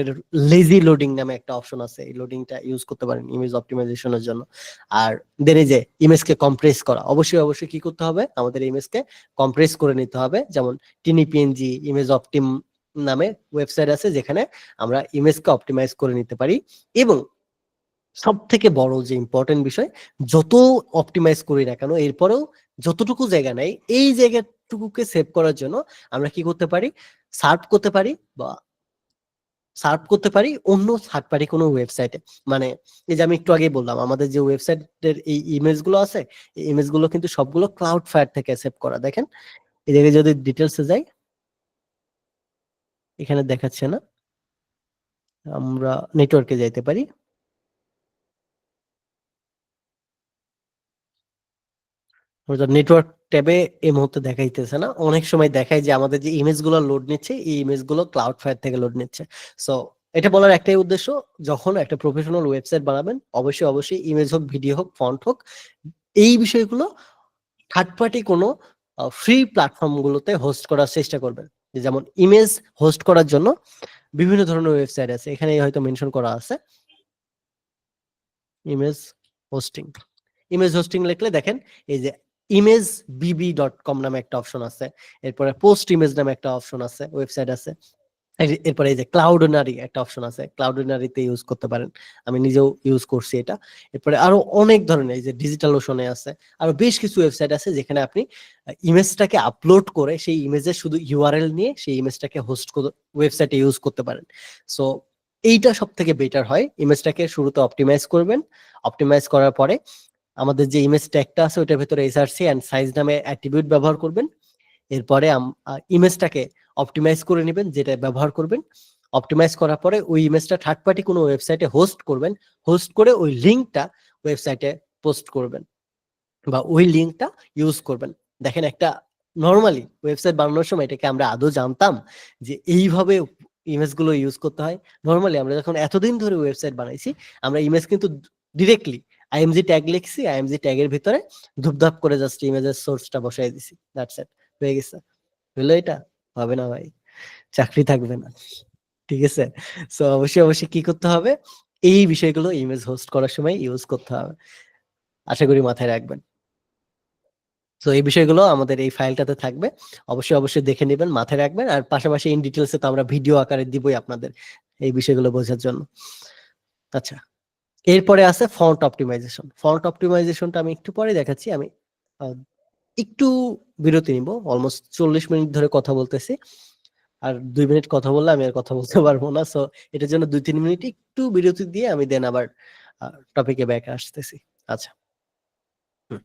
লেজি লোডিং নামে একটা অপশন আছে, এই লোডিংটা ইউজ করতে পারেন ইমেজ অপটিমাইজেশনের জন্য। আর দেন এই যে ইমেজকে কম্প্রেস করা, অবশ্যই কি করতে হবে? আমাদের ইমেজকে কম্প্রেস করে নিতে হবে। যেমন টিনিপিএনজি ইমেজ অপটিম নামে ওয়েবসাইট আছে, যেখানে আমরা ইমেজকে অপটিমাইজ করে নিতে পারি। এবং সব থেকে বড় যে ইম্পর্টেন্ট বিষয়, যত অপটিমাইজ করি না কেন, এরপরেও যতটুকু জায়গা নাই, এই জায়গাটুকুকে সেভ করার জন্য আমরা কি করতে পারি? সার্ভ করতে পারি বা অন্য থার্ড পার্টি কোনো ওয়েবসাইটে। মানে এই যে আমি একটু আগে বললাম, আমাদের যে ওয়েবসাইটের এই ইমেজ গুলো আছে, এই ইমেজ গুলো কিন্তু সবগুলো ক্লাউড ফায়ার থেকে সেভ করা। দেখেন এই জায়গায় যদি ডিটেলসে যাই, এখানে দেখাচ্ছে না, আমরা নেটওয়ার্কে যাইতে পারি। নেটওয়ার্ক ট্যাবে এই মুহূর্তে দেখাইতেছে না, অনেক সময় দেখায় যে আমাদের যে ইমেজ গুলো লোড নিচ্ছে, এই ইমেজ গুলো ক্লাউড ফায়ার থেকে লোড নিচ্ছে। সো এটা বলার একটাই উদ্দেশ্য, যখন একটা প্রফেশনাল ওয়েবসাইট বানাবেন, অবশ্যই ইমেজ হোক, ভিডিও হোক, ফন্ট হোক, এই বিষয়গুলো থার্ড পার্টি কোনো ফ্রি প্ল্যাটফর্ম গুলোতে হোস্ট করার চেষ্টা করবেন। যেমন ইমেজ হোস্ট করার জন্য বিভিন্ন ধরনের ওয়েবসাইট আছে, এখানে হয়তো মেনশন করা আছে ইমেজ হোস্টিং। ইমেজ হোস্টিং লিখলে দেখেন এই যে imagebb.com নামে একটা অপশন আছে, এরপরে পোস্ট ইমেজ নামে একটা অপশন আছে, ওয়েবসাইট আছে। এরপরে এই যে ক্লাউডনারি একটা অপশন আছে, ক্লাউডনারিতে ইউজ করতে পারেন, আমি নিজেও ইউজ করছি এটা। এরপরে আরো অনেক ধরনের এই যে ডিজিটাল ওশনে আছে, আরো বেশ কিছু ওয়েবসাইট আছে যেখানে আপনি ইমেজটাকে আপলোড করে সেই ইমেজের শুধু ইউআরএল নিয়ে সেই ইমেজটাকে হোস্ট করে ওয়েবসাইটে ইউজ করতে পারেন। সো এইটা সব থেকে বেটার হয়। ইমেজটাকে শুরুতে অপটিমাইজ করবেন, অপটিমাইজ করার পরে আমাদের যে ইমেজ ট্যাগটা আছে ওটার ভেতরে এসআরসি এন্ড সাইজ নামে অ্যাট্রিবিউট ব্যবহার করবেন। এরপরে ইমেজটাকে অপটিমাইজ করে নেবেন যেটা ব্যবহার করবেন। অপটিমাইজ করার পরে ওই ইমেজটা থার্ড পার্টি কোনো ওয়েবসাইটে হোস্ট করবেন, হোস্ট করে ওই লিঙ্কটা ওয়েবসাইটে পোস্ট করবেন বা ওই লিঙ্কটা ইউজ করবেন। দেখেন একটা নর্মালি ওয়েবসাইট বানানোর সময় এটাকে আমরা আদৌ জানতাম যে এইভাবে ইমেজগুলো ইউজ করতে হয়? নর্মালি আমরা যখন এতদিন ধরে ওয়েবসাইট বানাইছি আমরা ইমেজ কিন্তু ডিরেক্টলি আইএমজি ট্যাগ লিখছি, আইএমজি ট্যাগের ভিতরে ধুপধাপ করে জাস্ট ইমেজের সোর্সটা বসাই দিছি, দ্যাটস ইট, হয়ে গেছে। হলো এটা? হবে না ভাই, চাকরি থাকবে না। ঠিক আছে? সো অবশ্যই অবশ্যই কি করতে হবে, এই বিষয়গুলো ইমেজ হোস্ট করার সময় ইউজ করতে হবে। আশা করি মাথায় রাখবেন। তো এই বিষয়গুলো আমাদের এই ফাইলটাতে থাকবে, অবশ্যই অবশ্যই দেখে নেবেন, মাথায় রাখবেন। আর পাশাপাশি ইন ডিটেলসে তো আমরা ভিডিও আকারে দিবই আপনাদের এই বিষয়গুলো বোঝার জন্য। আচ্ছা, এরপরে আছে ফন্ট অপটিমাইজেশন। ফন্ট অপটিমাইজেশনটা আমি একটু পরে দেখাচ্ছি। আমি আহ, একটু বিরতি নিব, অলমোস্ট 40 মিনিট ধরে কথা বলতেছি, আর 2 মিনিট কথা বললে আমি আর কথা বলতে পারবো না। সো এটার জন্য 2-3 মিনিট একটু বিরতি দিয়ে আমি দেন আবার টপিকে ব্যাক আসতেছি। আচ্ছা, হুম।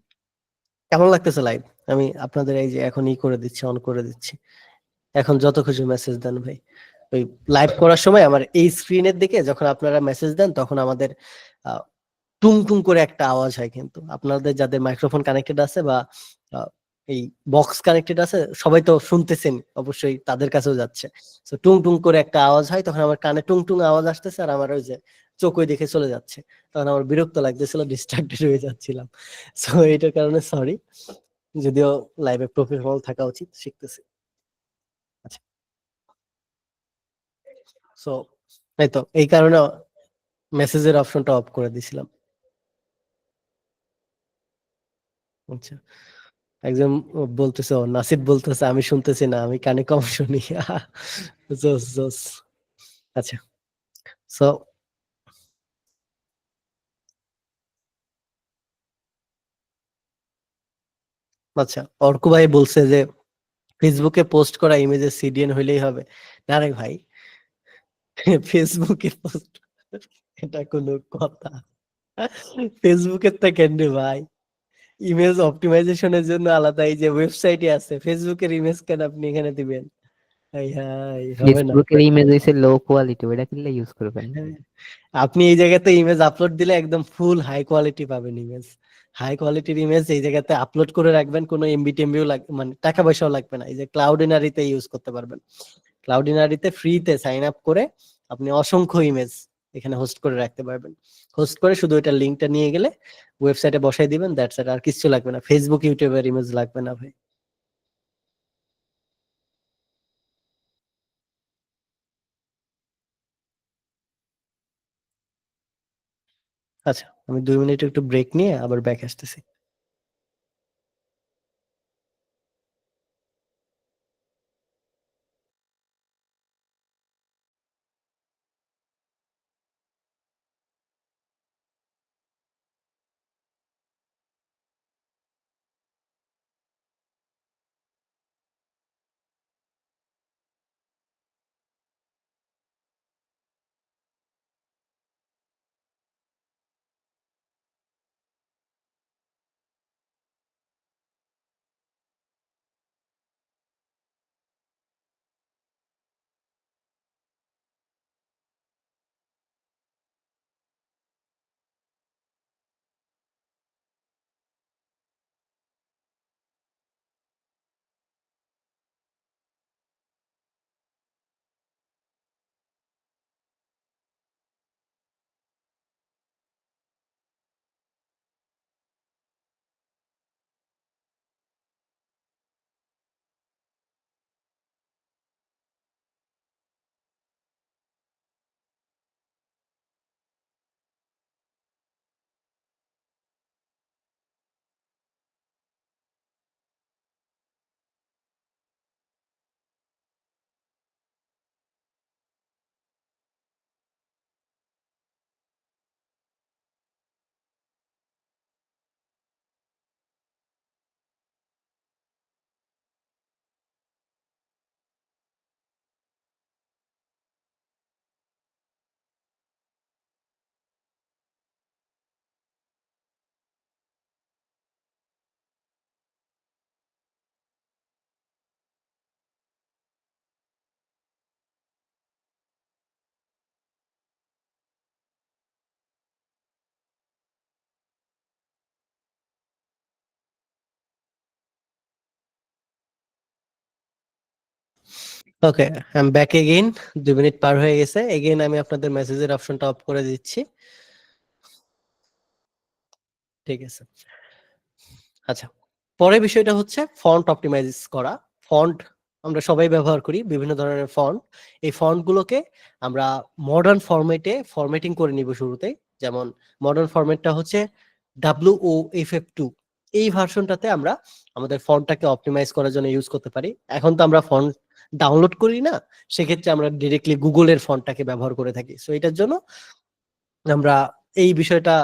কেমন লাগতেছে লাইভ? আমি আপনাদের এই যে এখন ই করে দিচ্ছি, অন করে দিচ্ছি, এখন যত খুশি মেসেজ দেন ভাই। ওই লাইভ করার সময় আমার এই স্ক্রিনের দিকে যখন আপনারা মেসেজ দেন তখন আমাদের টুং টুং করে একটা আওয়াজ হয়, কিন্তু আপনাদের যাদের মাইক্রোফোন কানেক্টেড আছে বা আহ, এই বক্স কানেক্টেড আছে সবাই তো শুনতেছেন, অবশ্যই তাদের কাছেও যাচ্ছে। তো টুং টুং করে একটা আওয়াজ হয়, তখন আমার কানে টুং টুং আওয়াজ আসতেছে আর আমার ওই যে চোখ ওই দেখে চলে যাচ্ছে, তখন আমার বিরক্ত লাগতেছিল, ডিস্ট্রাক্টেড হয়ে যাচ্ছিলাম। সো এটার কারণে সরি, যদিও লাইভে প্রফেশনাল থাকা উচিত, শিখতেছি। আচ্ছা, সো এই তো এই কারণে মেসেজের অপশনটা অফ করে দিছিলাম। আচ্ছা, একজন বলতেছে, ও নাসিব বলতেছে আমি শুনতেছি না, আমি কানে কম শুনি। জোস জোস। আচ্ছা, সো আচ্ছা, অর্ক ভাই বলছে যে ফেসবুকে পোস্ট করা ইমেজের সিডিএন হইলেই হবে। না রে ভাই, ফেসবুকে পোস্ট এটা কোনো কথা? ফেসবুকের তা কেন রে ভাই? ইমেজ অপটিমাইজেশনের জন্য আলাদা এই যে ওয়েবসাইটে আছে, ফেসবুকের ইমেজ কেন আপনি এখানে দিবেন? হাই হাই, হবে না। ফেসবুকের ইমেজ হইছে লো কোয়ালিটি, ওইটা কিনলে ইউজ করবেন। হ্যাঁ, আপনি এই জায়গাতে ইমেজ আপলোড দিলে একদম ফুল হাই কোয়ালিটি পাবেন ইমেজ। হাই কোয়ালিটির ইমেজ এই জায়গাতে আপলোড করে রাখবেন, কোনো এমবি টেমবিও লাগবে, মানে টাকা পয়সাও লাগবে না। এই যে ক্লাউডিনারিতে ইউজ করতে পারবেন। ক্লাউডিনারিতে ফ্রিতে সাইন আপ করে আপনি অসংখ্য ইমেজ এখানে হোস্ট করে রাখতে পারবেন। হোস্ট করে শুধু এটা লিঙ্কটা নিয়ে গেলে ওয়েবসাইটে বসাই দিবেন, দ্যাটস ইট, আর কিছু লাগবে না। ফেসবুক ইউটিউবের ইমেজ লাগবে না ভাই। আচ্ছা, আমি 2 মিনিট একটু ব্রেক নিয়ে আবার ব্যাক আসতেছি। Okay, I am back again. 2 minute পার হয়ে গেছে। এগেইন আমি আপনাদের মেসেজের অপশনটা অফ করে দিচ্ছি। ঠিক আছে। আচ্ছা, পরের বিষয়টা হচ্ছে ফন্ট অপটিমাইজ করা। ফন্ট আমরা সবাই ব্যবহার করি, বিভিন্ন ধরনের ফন্ট। এই ফন্ট গুলোকে আমরা মডার্ন ফরম্যাটে ফরম্যাটিং করে নিব শুরুতে। যেমন মডার্ন ফরম্যাটটা হচ্ছে WOFF2। এই ভার্সনটাতে আমরা আমাদের ফন্টটাকে অপটিমাইজ করার জন্য ইউজ করতে পারি। এখন তো আমরা ফন্ট ডাউনলোড করি না, সেক্ষেত্রে আমরা ডিরেক্টলি গুগলের ফন্টটাকে ব্যবহার করে থাকি। সো এটার জন্য আমরা এই বিষয়টা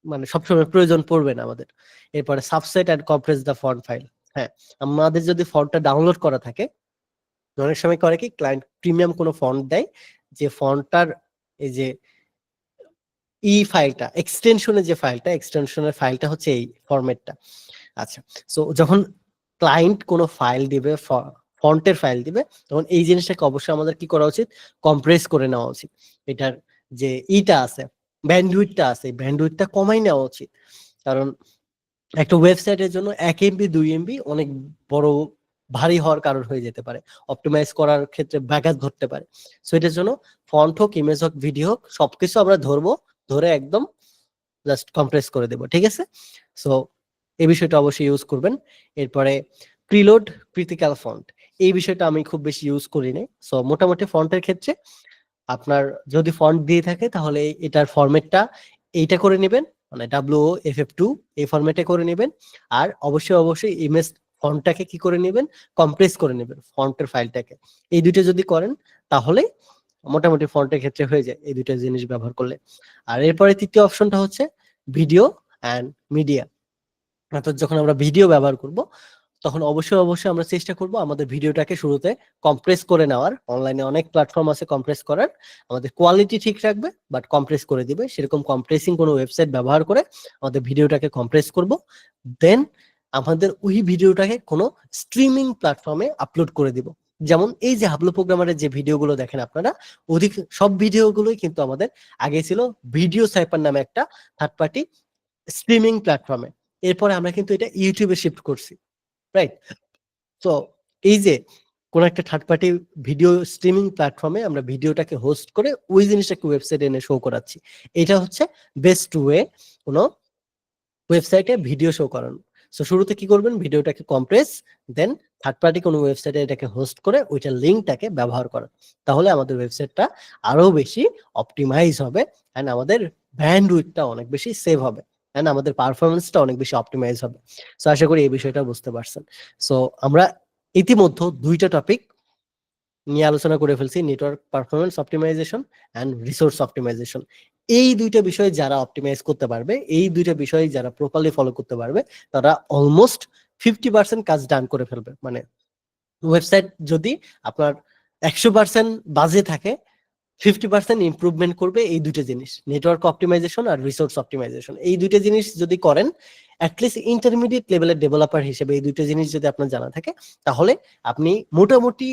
মানে সবসময় প্রয়োজন পড়বে না আমাদের। এরপরে subset and compress the font file. হ্যাঁ, আমাদের যদি ফন্টটা ডাউনলোড করা থাকে, অনেক সময় করে কি ক্লায়েন্ট প্রিমিয়াম কোনো ফন্ট দেয়, যে ফন্টটার এই যে ফাইলটা, এক্সটেনশনের যে ফাইলটা, এক্সটেনশনের ফাইলটা হচ্ছে এই ফরম্যাটটা। আচ্ছা, সো যখন ক্লায়েন্ট কোনো ফাইল দিবে, ফন্টের ফাইল দিবে, তখন এই জিনিসটাকে অবশ্যই আমাদের কি করা উচিত, কম্প্রেস করে নেওয়া উচিত। এটার যে আছে, ব্যান্ডউইডথটা আছে, ব্যান্ডউইডথটা কমাই নেওয়া উচিত। কারণ একটা ওয়েবসাইটের জন্য 1 MB 2 MB অনেক বড় ভারী হওয়ার কারণ হয়ে যেতে পারে, অপটিমাইজ করার ক্ষেত্রে ব্যাঘাত ঘটতে পারে। সো এটার জন্য ফন্ট হোক, ইমেজ হোক, ভিডিও হোক, সবকিছু আমরা ধরবো, ধরে একদম জাস্ট কম্প্রেস করে দেব। ঠিক আছে, সো এই বিষয়টা অবশ্যই ইউজ করবেন। এরপরে প্রিলোড ক্রিটিক্যাল ফন্ট, এই বিষয়টা আমি খুব বেশি ইউজ করি না। সো মোটামুটি ফন্টের ক্ষেত্রে আপনার যদি ফন্ট দিয়ে থাকে তাহলে এটার ফরম্যাটটা এইটা করে নেবেন, মানে WOFF2 এই ফরম্যাটে করে নেবেন। আর অবশ্যই অবশ্যই ইমেজ ফন্টটাকে কি করে নেবেন, কম্প্রেস করে নেবেন ফন্টের ফাইলটাকে। এই দুটো যদি করেন তাহলে মোটামুটি ফন্টের ক্ষেত্রে হয়ে যায় এই দুটো জিনিস ব্যবহার করলে। আর এরপরে তৃতীয় অপশনটা হচ্ছে ভিডিও অ্যান্ড মিডিয়া। অর্থাৎ যখন আমরা ভিডিও ব্যবহার করব, তখন অবশ্যই অবশ্যই আমরা চেষ্টা করব আমাদের ভিডিওটাকে শুরুতে কম্প্রেস করে নেওয়ার। অনলাইনে অনেক প্ল্যাটফর্ম আছে কম্প্রেস করার, আমাদের কোয়ালিটি ঠিক রাখবে বাট কম্প্রেস করে দিবে। সেরকম কম্প্রেসিং কোনো ওয়েবসাইট ব্যবহার করে আমাদের ভিডিওটাকে কম্প্রেস করব, দেন আমাদের ওই ভিডিওটাকে কোনো স্ট্রিমিং প্ল্যাটফর্মে আপলোড করে দিব। যেমন এই যে হাবলু প্রোগ্রামারের যে ভিডিওগুলো দেখেন আপনারা, অধিক সব ভিডিওগুলোই কিন্তু আমাদের আগে ছিল ভিডিও সাইপার নামে একটা থার্ড পার্টি স্ট্রিমিং প্ল্যাটফর্মে। এরপরে আমরা কিন্তু এটা ইউটিউবে শিফট করছি, রাইট? তো এই যে কোন একটা থার্ড পার্টি ভিডিও স্ট্রিমিং প্ল্যাটফর্মে আমরা ভিডিওটাকে হোস্ট করে ওই জিনিসটাকে ওয়েবসাইটে এনে শো করাচ্ছি, এটা হচ্ছে বেস্ট ওয়ে কোনো ওয়েবসাইটে ভিডিও শো করানো। সো শুরুতে কি করবেন, ভিডিওটাকে কম্প্রেস, দেন থার্ড পার্টি কোনো ওয়েবসাইটে এটাকে হোস্ট করে ওইটার লিঙ্কটাকে ব্যবহার করা। তাহলে আমাদের ওয়েবসাইটটা আরো বেশি অপটিমাইজ হবে এন্ড আমাদের ব্যান্ডউইডথটা অনেক বেশি সেভ হবে এন্ড আমাদের পারফরমেন্সটা অনেক বেশি অপটিমাইজ হবে। সো আশা করি এই বিষয়টা বুঝতে পারছেন। সো আমরা ইতিমধ্যে 2টা টপিক নিয়ে আলোচনা করে ফেলছি, network performance optimization and resource optimization. এই 2টা বিষয় যারা অপটিমাইজ করতে পারবে, এই 2টা বিষয় যারা প্রপারলি ফলো করতে পারবে, তারা অলমোস্ট 50% কাজ ডান করে ফেলবে। মানে ওয়েবসাইট যদি আপনার 100% বাজে থাকে, 50% ইমপ্রুভমেন্ট করবে এই 2টা জিনিস, নেটওয়ার্ক অপটিমাইজেশন আর রিসোর্স অপটিমাইজেশন। এই 2টা জিনিস যদি করেন, অ্যাটলিস্ট ইন্টারমিডিয়েট লেভেলের ডেভেলপার হিসেবে এই 2টা জিনিস যদি আপনার জানা থাকে, তাহলে আপনি মোটামুটি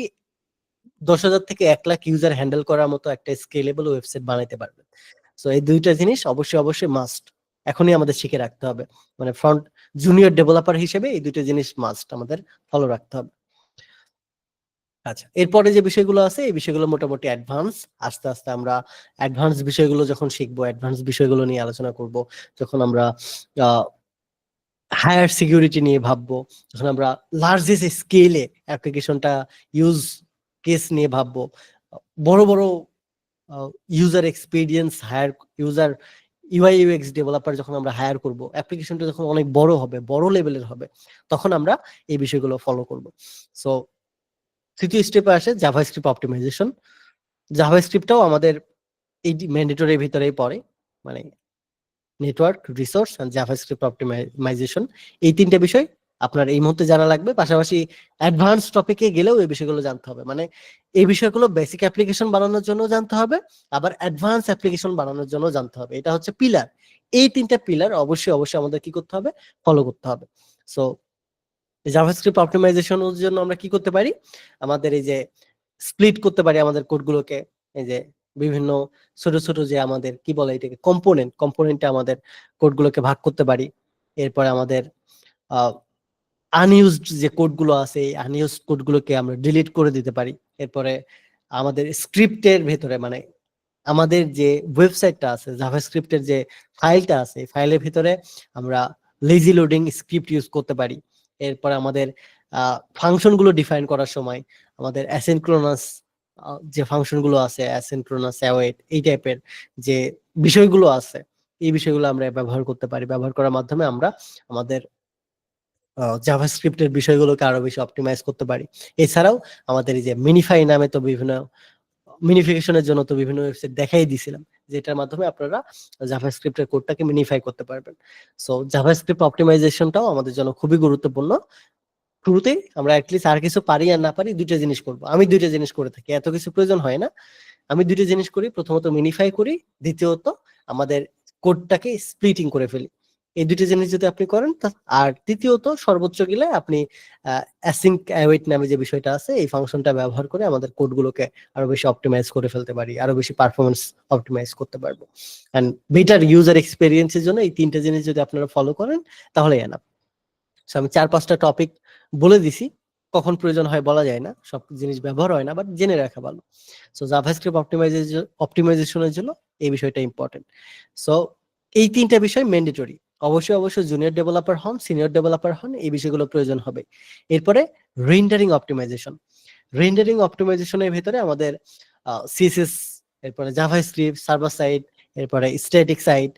10,000 থেকে 1 লাখ ইউজার হ্যান্ডেল করার মতো একটা স্কেলেবল ওয়েবসাইট বানাইতে পারবেন। সো এই 2টা জিনিস অবশ্যই অবশ্যই মাস্ট, এখনই আমাদের শিখে রাখতে হবে। মানে ফ্রন্ট জুনিয়র ডেভেলপার হিসেবে এই 2টা জিনিস মাস্ট আমাদের ফলো রাখতে হবে। আচ্ছা, এরপরে যে বিষয়গুলো আছে এই বিষয়গুলো মোটামুটি অ্যাডভান্স। আস্তে আস্তে আমরা অ্যাডভান্স বিষয়গুলো যখন শিখবো, অ্যাডভান্স বিষয়গুলো নিয়ে আলোচনা করব, যখন আমরা হায়ার সিকিউরিটি নিয়ে ভাববো, যখন আমরা লার্জেস্ট স্কেলে অ্যাপ্লিকেশনটা ইউজ কেস নিয়ে ভাববো, বড় বড় user experience hire, user UI UX developer যখন আমরা হায়ার করব, অ্যাপ্লিকেশনটা যখন অনেক বড় হবে, বড় লেভেলের হবে, তখন আমরা এই বিষয়গুলো ফলো করব। সো তৃতীয় স্টেপে আসে জাভাস্ক্রিপ্ট অপটিমাইজেশন। জাভাস্ক্রিপ্টটাও আমাদের এই ম্যান্ডেটরির ভিতরেই পড়ে। মানে network, resource and JavaScript optimization, এই 3টে বিষয় আপনার এই মুহূর্তে জানা লাগবে। পাশাপাশি অ্যাডভান্স টপিকে গেলেও এই বিষয়গুলো জানতে হবে। মানে এই বিষয়গুলো বেসিক অ্যাপ্লিকেশন বানানোর জন্য জানতে হবে, আবার অ্যাডভান্স অ্যাপ্লিকেশন বানানোর জন্য জানতে হবে। এটা হচ্ছে পিলার। এই 3টা পিলার অবশ্যই অবশ্যই আমাদের কি করতে হবে, ফলো করতে হবে। সো জাভাস্ক্রিপ্ট অপটিমাইজেশনের জন্য আমরা কি করতে পারি, আমাদের এই যে স্প্লিট করতে পারি আমাদের কোডগুলোকে, এই যে বিভিন্ন ছোট ছোট যে আমাদের কি বলে এটাকে কম্পোনেন্টে আমাদের কোডগুলোকে ভাগ করতে পারি। এরপরে আমাদের আনইউজড যে কোডগুলো আছে এই আনইউজড কোডগুলোকে আমরা ডিলিট করে দিতে পারি। এরপরে আমাদের স্ক্রিপ্টের ভেতরে মানে আমাদের যে ওয়েবসাইটটা আছে জাভাস্ক্রিপ্টের যে ফাইলটা আছে ফাইলের ভিতরে আমরা লেজি লোডিং স্ক্রিপ্ট ইউজ করতে পারি। এরপরে আমাদের ফাংশনগুলো ডিফাইন করার সময় আমাদের অ্যাসিনক্রোনাস যে ফাংশনগুলো আছে অ্যাসিনক্রোনাস অ্যাওয়েট এই টাইপের যে বিষয়গুলো আছে এই বিষয়গুলো আমরা ব্যবহার করতে পারি। ব্যবহার করার মাধ্যমে আমরা আমাদের জাভাস্ক্রিপ্টের বিষয়গুলোকে আরো বেশি অপটিমাইজ করতে পারি। এছাড়াও আমাদের এই যে মিনিফাই নামে তো বিভিন্ন মিনিফিকেশনের জন্য তো বিভিন্ন ওয়েবসাইট দেখাই দিয়েছিলাম, যেটার মাধ্যমে আপনারা জাভাস্ক্রিপ্টের কোডটাকে মিনিফাই করতে পারবেন। সো জাভাস্ক্রিপ্ট অপটিমাইজেশনটাও আমাদের জন্য খুবই গুরুত্বপূর্ণ। শুরুতেই আমরা অ্যাটলিস্ট আর কিছু পারি আর না পারি দুইটা জিনিস করব। আমি দুইটা জিনিস করে থাকি, এত কিছু প্রয়োজন হয় না। আমি দুইটা জিনিস করি, প্রথমত মিনিফাই করি, দ্বিতীয়ত আমাদের কোডটাকে স্প্লিটিং করে ফেলি। এই দুইটা জিনিস যদি আপনি করেন আর তৃতীয়ত সর্বোচ্চ গেলে আপনি অ্যাসিঙ্ক অ্যাওয়েট নামে যে বিষয়টা আছে এই ফাংশনটা ব্যবহার করে আমাদের কোডগুলোকে আরো বেশি অপটিমাইজ করে ফেলতে পারি, আরো বেশি পারফরমেন্স অপটিমাইজ করতে পারবো। এন্ড বেটার ইউজার এক্সপেরিয়েন্সের জন্য এই তিনটা জিনিস যদি আপনারা ফলো করেন তাহলে এনাফ। আমি 4-5টা টপিক বলে দিছি, কখন প্রয়োজন হয় বলা যায় না, সব জিনিস ব্যবহার হয় না, বাট জেনে রাখা ভালো। সো জাভাস্ক্রিপ্ট অপটিমাইজেশনের জন্য এই বিষয়টা ইম্পর্টেন্ট। সো এই তিনটা বিষয় ম্যান্ডেটরি। অবশ্যই অবশ্যই জুনিয়র ডেভেলপার হন, সিনিয়র ডেভেলপার হন, এই বিষয়গুলো প্রয়োজন হবে। এরপরে রেন্ডারিং অপটিমাইজেশন। রেন্ডারিং অপটিমাইজেশনের ভিতরে আমাদের সিএসএস, এরপরে জাভাস্ক্রিপ্ট, সার্ভার সাইড, এরপরে স্ট্যাটিক সাইড,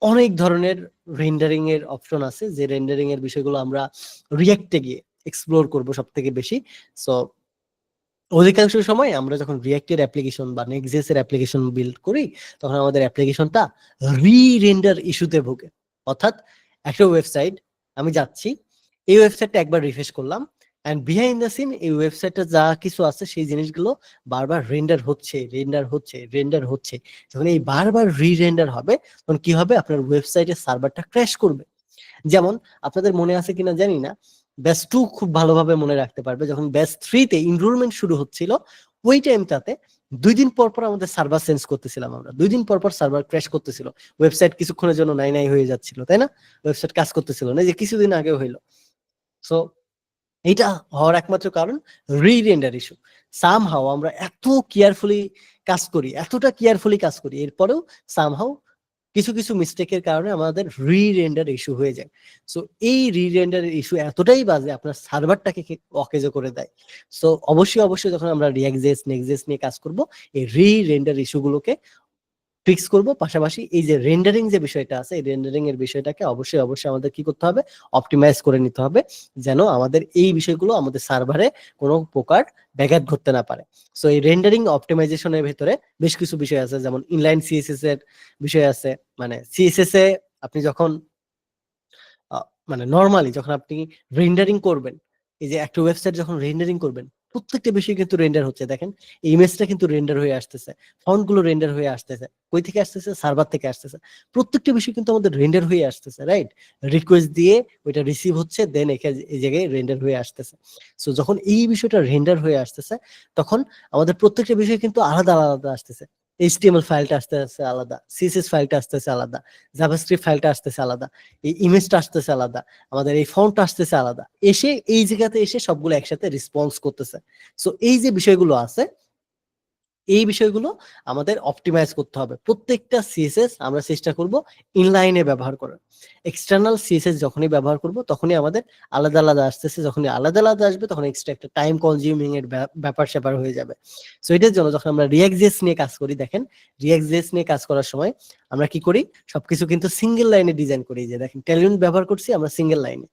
অনেক ধরনের রেন্ডারিং এর অপশন আছে যে রেন্ডারিং এর বিষয়গুলো আমরা রিঅ্যাক্টে গিয়ে এক্সপ্লোর করব সব থেকে বেশি। সো অধিকাংশ সময় আমরা যখন রিঅ্যাক্টের অ্যাপ্লিকেশন বা নেক্সট.জেএস এর অ্যাপ্লিকেশন বিল্ড করি তখন আমাদের অ্যাপ্লিকেশনটা রি-রেন্ডার ইস্যুতে ভোগে। অর্থাৎ একটা ওয়েবসাইট আমি যাচ্ছি, এই ওয়েবসাইটটা একবার রিফ্রেশ করলাম এন্ড বিহাইন্ড দ্য সিন এই ওয়েবসাইটে যা কিছু আছে সেই জিনিসগুলো বারবার রেন্ডার হচ্ছে রেন্ডার হচ্ছে রেন্ডার হচ্ছে। যখন এই বারবার রি-রেন্ডার হবে তখন কি হবে, আপনার ওয়েবসাইটের সার্ভারটা ক্র্যাশ করবে। যেমন আপনাদের মনে আছে কিনা জানি না, ব্যাচ 2 খুব ভালোভাবে মনে রাখতে পারবে, যখন ব্যাচ 3 তে এনরোলমেন্ট শুরু হচ্ছিল ওই টাইমটাতে 2 দিন পর পর আমাদের সার্ভার চেঞ্জ করতেছিলাম আমরা, 2 দিন পর পর সার্ভার ক্র্যাশ করতেছিল, ওয়েবসাইট কিছুক্ষণের জন্য নাই নাই হয়ে যাচ্ছিল, তাই না? ওয়েবসাইট কাজ করতেছিল না, যে কিছুদিন আগে হইলো। সো এটা হওয়ার একমাত্র কারণ রি-রেন্ডার ইস্যু। সামহাউ আমরা এত কেয়ারফুলি কাজ করি, এতটা কেয়ারফুলি কাজ করি, এরপরেও সামহাউ কিছু কিছু মিস্টেকের কারণে আমাদের রি-রেন্ডার ইস্যু হয়ে যায়। সো এই রি-রেন্ডার ইস্যু এতটাই বাজে আপনার সার্ভারটাকে অকেজো করে দেয়। সো অবশ্যই অবশ্যই যখন আমরা রিঅ্যাক্ট.জেএস নেক্সট.জেএস নিয়ে কাজ করব এই রি-রেন্ডার ইস্যুগুলোকে ফিক্স করব। পাশাপাশি এই যে রেন্ডারিং যে বিষয়টা আছে এই রেন্ডারিং এর বিষয়টাকে অবশ্যই অবশ্যই আমাদের কি করতে হবে, অপটিমাইজ করে নিতে হবে, যেন আমাদের এই বিষয়গুলো আমাদের সার্ভারে কোনো প্রকার ব্যাঘাত ঘটতে না পারে। সো এই রেন্ডারিং অপটিমাইজেশনের ভেতরে বেশ কিছু বিষয় আছে, যেমন ইনলাইন সিএসএস এর বিষয় আছে। মানে সিএসএস এ আপনি যখন মানে নরমালি যখন আপনি রেন্ডারিং করবেন, এই যে একটা ওয়েবসাইট যখন রেন্ডারিং করবেন প্রত্যেকটা বিষয় কিন্তু রেন্ডার হচ্ছে, দেখেন এই ইমেজটা কিন্তু রেন্ডার হয়ে আসতেছে, ফন্ট গুলো রেন্ডার হয়ে আসতেছে, কই থেকে আসতেছে, সার্ভার থেকে আসতেছে, প্রত্যেকটা বিষয় কিন্তু আমাদের রেন্ডার হয়ে আসতেছে, রাইট? রিকোয়েস্ট দিয়ে ওইটা রিসিভ হচ্ছে, দেন এই জায়গায় রেন্ডার হয়ে আসতেছে। সো যখন এই বিষয়টা রেন্ডার হয়ে আসতেছে তখন আমাদের প্রত্যেকটা বিষয় কিন্তু আলাদা আলাদা আসতেছে। এইচটিএমএল ফাইলটা আসতেছে আলাদা, সিএসএস ফাইলটা আসতেছে আলাদা, জাভাস্ক্রিপ্ট ফাইলটা আসতেছে আলাদা, এই ইমেজটা আসতেছে আলাদা, আমাদের এই ফন্টটা আসতেছে আলাদা, এসে এই জায়গাতে এসে সবগুলো একসাথে রেসপন্স করতেছে। সো এই যে বিষয়গুলো আছে এই বিষয়গুলো আমাদের অপটিমাইজ করতে হবে। প্রত্যেকটা সিএসএস আমরা চেষ্টা করব ইনলাইনে ব্যবহার করার। এক্সটার্নাল সিএসএস যখনই ব্যবহার করব তখনই আমাদের আলাদা আলাদা আসতেছে, যখনই আলাদা আলাদা আসবে তখন এক্সট্রা একটা টাইম কনজিউমিং এর ব্যাপার স্যাপার হয়ে যাবে। সো এটার জন্য যখন আমরা রিঅ্যাক্ট.জেএস নিয়ে কাজ করি, দেখেন রিঅ্যাক্ট.জেএস নিয়ে কাজ করার সময় আমরা কি করি, সবকিছু কিন্তু সিঙ্গেল লাইনে ডিজাইন করি। যে দেখেন টেলিয়ন ব্যবহার করছি আমরা সিঙ্গেল লাইনে,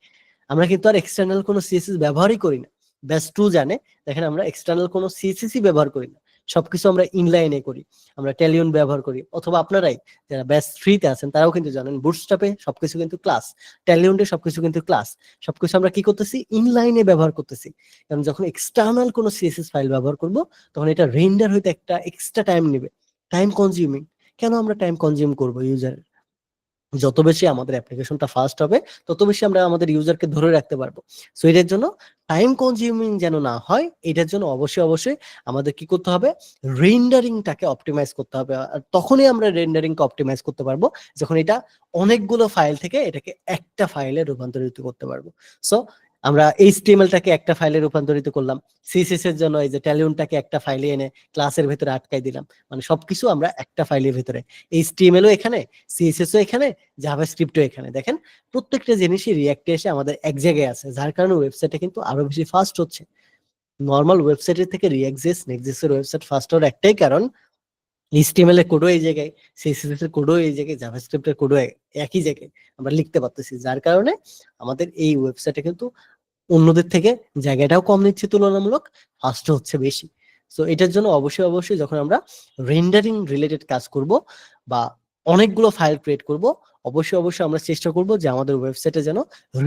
আমরা কিন্তু আর এক্সটার্নাল কোনো সিএসএস ব্যবহারই করি না। ব্যাচ 2 জানে, দেখেন আমরা এক্সটার্নাল কোনো সিএসএস ব্যবহার করি না, সবকিছু আমরা ইনলাইনে করি, আমরা টেলিয়ন ব্যবহার করি। অথবা আপনারাই যারা ব্যাচ 3 তে আছেন তারাও কিন্তু জানেন বুটস্ট্র্যাপে সবকিছু কিন্তু ক্লাস, টেলিয়নে সবকিছু কিন্তু ক্লাস, সবকিছু আমরা কি করতেছি, ইনলাইনে ব্যবহার করতেছি। কারণ যখন এক্সটার্নাল কোনো সিএসএস ফাইল ব্যবহার করব তখন এটা রেন্ডার হইতে একটা এক্সট্রা টাইম নেবে, টাইম কনজিউমিং। কেন আমরা টাইম কনজিউম করব? ইউজার যত বেশি আমাদের অ্যাপ্লিকেশনটা ফাস্ট হবে তত বেশি আমরা আমাদের ইউজারকে ধরে রাখতে পারবো। সো এটার জন্য টাইম কনজিউমিং যেন না হয় এটার জন্য অবশ্যই অবশ্যই আমাদের কি করতে হবে, রেন্ডারিংটাকে অপটিমাইজ করতে হবে। আর তখনই আমরা রেন্ডারিংকে অপটিমাইজ করতে পারবো যখন এটা অনেকগুলো ফাইল থেকে এটাকে একটা ফাইলে রূপান্তরিত করতে পারবো। সো আমরা এইচটিএমএলটাকে একটা ফাইলে রূপান্তরিত করলাম, সিএসএস এর জন্য এই যে ট্যালিয়নটাকে একটা ফাইলে এনে ক্লাসের ভেতরে আটকাই দিলাম, মানে সবকিছু আমরা একটা ফাইলের ভেতরে, এইচটিএমএলও এখানে, সিএসএসও এখানে, জাভাস্ক্রিপ্টও এখানে। দেখেন প্রত্যেকটা জিনিসই রিঅ্যাক্টে এসে আমাদের এক জায়গায় আছে, যার কারণে ওয়েবসাইটটা কিন্তু আরো বেশি ফাস্ট হচ্ছে। নর্মাল ওয়েবসাইটের থেকে রিঅ্যাক্ট.জেএস, নেক্সট.জেএস এর ওয়েবসাইট ফাস্ট হওয়ার একটাই কারণ, এইচটিএমএল এর কোডও এই জায়গায়, সিএসএস এর কোডও এই জায়গায়, জাভাস্ক্রিপ্টের কোডও একই জায়গায় আমরা লিখতে পারতেছি, যার কারণে আমাদের এই ওয়েবসাইটে কিন্তু অন্যদের থেকে জায়গাটাও কম নিচ্ছে তুলনামূলক, ফাস্ট হচ্ছে বেশি। সো এটার জন্য অবশ্যই অবশ্যই যখন আমরা রেন্ডারিং রিলেটেড কাজ করব বা অনেকগুলো ফাইল ক্রিয়েট করব, অবশ্যই অবশ্যই আমরা চেষ্টা করব যে আমাদের ওয়েবসাইটে যেন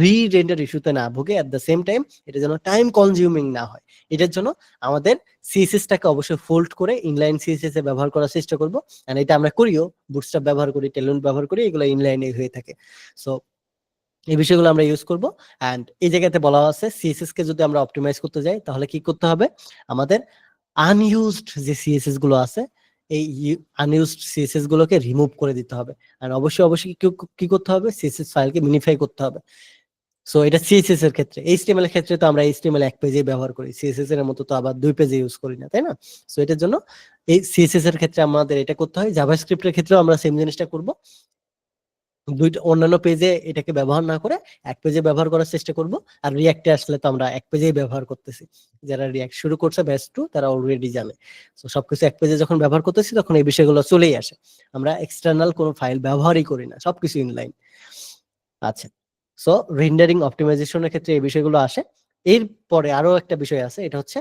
রি-রেন্ডার ইস্যুতে না ভোগে, এট দ্য সেম টাইম এটা যেন টাইম কনজিউমিং না হয়। এটার জন্য আমাদের সিএসএসটাকে অবশ্যই ফোল্ড করে ইনলাইন সিএসএস এ ব্যবহার করার চেষ্টা করব, এন্ড এটা আমরা করিও, বুটস্ট্র্যাপ ব্যবহার করি, টেলন ব্যবহার করি, এগুলো ইনলাইনে হয়ে থাকে। সো এই বিষয়গুলো আমরা ইউজ করব। অ্যান্ড এই জায়গাতে বলা আছে সিএসএস কে যদি আমরা অপটিমাইজ করতে যাই তাহলে কি করতে হবে, আমাদের আনইউজড যে সিএসএস গুলো আছে এই আনইউজড সিএসএস গুলোকে রিমুভ করে দিতে হবে। আর অবশ্যই অবশ্যই কি করতে হবে, সিএসএস ফাইলকে মিনিফাই করতে হবে। সো এটা সিএসএস এর ক্ষেত্রে। এইচটিএমএল এর ক্ষেত্রে তো আমরা এইচটিএমএল এক পেজে ব্যবহার করি, সিএসএস এর মতো তো আবার দুই পেজে ইউজ করি না, তাই না? সো এটার জন্য এই সিএসএস এর ক্ষেত্রে আমাদের এটা করতে হয়। জাভাস্ক্রিপ্টের ক্ষেত্রেও আমরা সেম জিনিসটা করব, দুইটা অন্যান্য পেজে এটাকে ব্যবহার না করে এক পেজে ব্যবহার করার চেষ্টা করব। আর রিঅ্যাক্টে আসলে তো আমরা এক পেজেই ব্যবহার করতেছি, যারা রিঅ্যাক্ট শুরু করছে ব্যাচ 2 তারা অলরেডি জানে। সো সবকিছু এক পেজে যখন ব্যবহার করতেছি তখন এই বিষয়গুলো চলেই আসে, আমরা এক্সটার্নাল কোনো ফাইল ব্যবহারই করি না, সবকিছু ইনলাইন। আচ্ছা, সো রেন্ডারিং অপটিমাইজেশনের ক্ষেত্রে এই বিষয়গুলো আসে। এরপরে আরো একটা বিষয় আছে, এটা হচ্ছে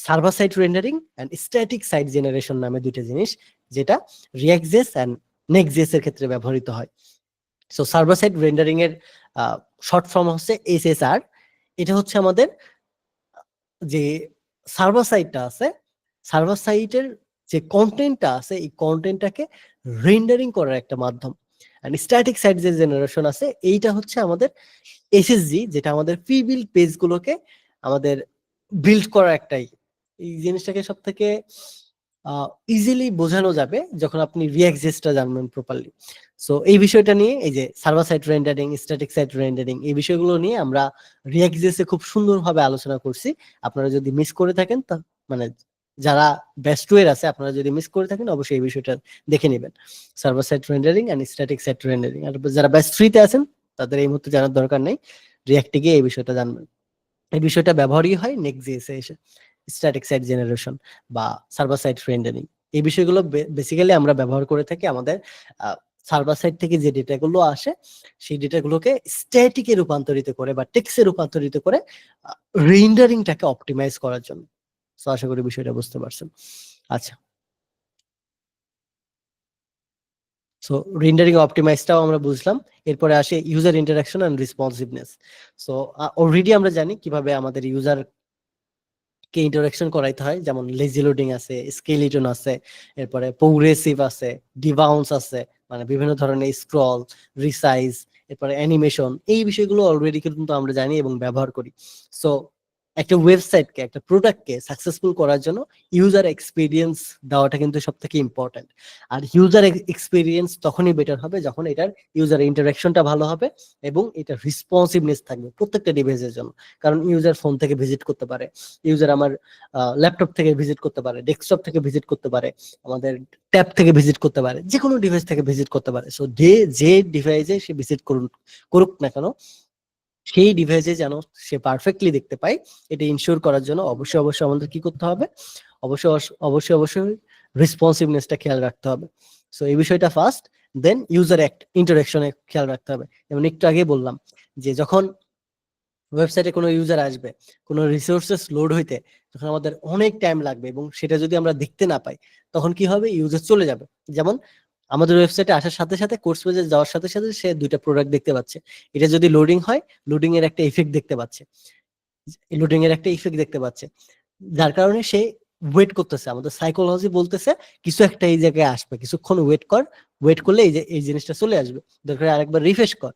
server side rendering and static site generation নামে দুইটা জিনিস, যেটা রিঅ্যাক্ট.জেএস এন্ড নেক্সট.জেএস এর ক্ষেত্রে ব্যবহৃত হয়। সো সার্ভার সাইড রেন্ডারিং এর শর্ট ফর্ম হচ্ছে এসএসআর। এটা হচ্ছে আমাদের যে সার্ভার সাইটটা আছে, সার্ভার সাইটের যে কন্টেন্টটা আছে এই কন্টেন্টটাকে রেন্ডারিং করার একটা মাধ্যম। আর স্ট্যাটিক সাইট যে জেনারেশন আছে এইটা হচ্ছে আমাদের এসএসজি, যেটা আমাদের প্রি বিল্ড পেজগুলোকে আমাদের বিল্ড করার একটাই। এই জিনিসটাকে সব থেকে ইজিলি বোঝানো যাবে যখন আপনি রিঅ্যাক্ট.জেএসটা জানবেন প্রপারলি। সো এই বিষয়টা নিয়ে, এই যে server side rendering, static side rendering, এই বিষয়গুলো নিয়ে আমরা রিঅ্যাক্ট.জেএস এ খুব সুন্দরভাবে আলোচনা করছি। আপনারা যদি মিস করে থাকেন তা মানে যারা ব্যাচ 2 এর আছে, আপনারা যদি মিস করে থাকেন অবশ্যই এই বিষয়টা দেখে নেবেন, server side rendering and static side rendering. আর যারা ব্যাচ 3 তে আছেন তাদের এই মুহূর্তে জানার দরকার নেই, রিঅ্যাক্টে গিয়ে এই বিষয়টা জানবেন। এই বিষয়টা ব্যবহারই হয় নেক্সট.জেএস এ এসে, স্ট্যাটিক সাইট জেনারেশন বা সার্ভার সাইড রেন্ডারিং। এই বিষয়গুলো বেসিক্যালি আমরা ব্যবহার করে থাকি আমাদের সার্ভার সাইড থেকে যে ডেটাগুলো আসে সেই ডেটাগুলোকে স্ট্যাটিকে রূপান্তরিত করে বা টেক্সটে রূপান্তরিত করে রেন্ডারিংটাকে অপটিমাইজ করার জন্য। সো আশা করি বিষয়টা বুঝতে পারছেন। আচ্ছা, সো রেন্ডারিং অপটিমাইজটাও আমরা বুঝলাম। এরপরে আসে user interaction and responsiveness. So already আমরা জানি কিভাবে আমাদের ইউজার কে ইন্টারাকশন করাইতে হয়, যেমন লেজি লোডিং আছে, স্কেলিটন আছে, এরপরে প্রোগ্রেসিভ আছে, ডিবাউন্স আছে, মানে বিভিন্ন ধরনের স্ক্রল, রিসাইজ, এরপরে অ্যানিমেশন, এই বিষয়গুলো অলরেডি কিন্তু আমরা জানি এবং ব্যবহার করি। সো একটা ওয়েবসাইটকে, একটা প্রোডাক্টকে সাকসেসফুল করার জন্য ইউজার এক্সপিরিয়েন্স দেওয়াটা কিন্তু সব থেকে ইম্পর্টেন্ট। আর ইউজার এক্সপিরিয়েন্স তখনই বেটার হবে যখন এটার ইউজার ইন্টারাকশনটা ভালো হবে এবং এটা রেসপন্সিভনেস থাকবে প্রত্যেকটা ডিভাইসের জন্য। কারণ ইউজার ফোন থেকে ভিজিট করতে পারে, ইউজার আমার ল্যাপটপ থেকে ভিজিট করতে পারে, ডেস্কটপ থেকে ভিজিট করতে পারে, আমাদের ট্যাব থেকে ভিজিট করতে পারে, যে কোনো ডিভাইস থেকে ভিজিট করতে পারে। সো যে ডিভাইসে সে ভিজিট করুক না কেন, সেই ডিভাইসে যেন সে পারফেক্টলি দেখতে পায়, এটা ইনশিওর করার জন্য অবশ্যই অবশ্যই আমাদের কি করতে হবে, অবশ্যই অবশ্যই অবশ্যই রেসপন্সিভনেসটা খেয়াল রাখতে হবে। সো এই বিষয়টা ফার্স্ট, দেন ইউজার ইন্টারাকশনে খেয়াল রাখতে হবে। যেমন একটু আগে বললাম যে যখন ওয়েবসাইটে কোনো ইউজার আসবে, কোনো রিসোর্সেস লোড হইতে তখন আমাদের অনেক টাইম লাগবে এবং সেটা যদি আমরা দেখতে না পাই তখন কি হবে, ইউজার চলে যাবে। যেমন আমাদের ওয়েবসাইটে আসার সাথে সাথে কোর্স পেজে যাওয়ার সাথে সাথে সে দুইটা প্রোডাক্ট দেখতে পাচ্ছে, এটা যদি লোডিং হয় লোডিং এর একটা ইফেক্ট দেখতে পাচ্ছে, লোডিং এর একটা ইফেক্ট দেখতে পাচ্ছে, যার কারণে সে ওয়েট করতেছে। আমাদের সাইকোলজি বলতেছে কিছু একটা এই জায়গায় আসবে, কিছুক্ষণ ওয়েট কর, ওয়েট করলে এই যে এই জিনিসটা চলে আসবে, দরকার আরেকবার রিফ্রেশ কর।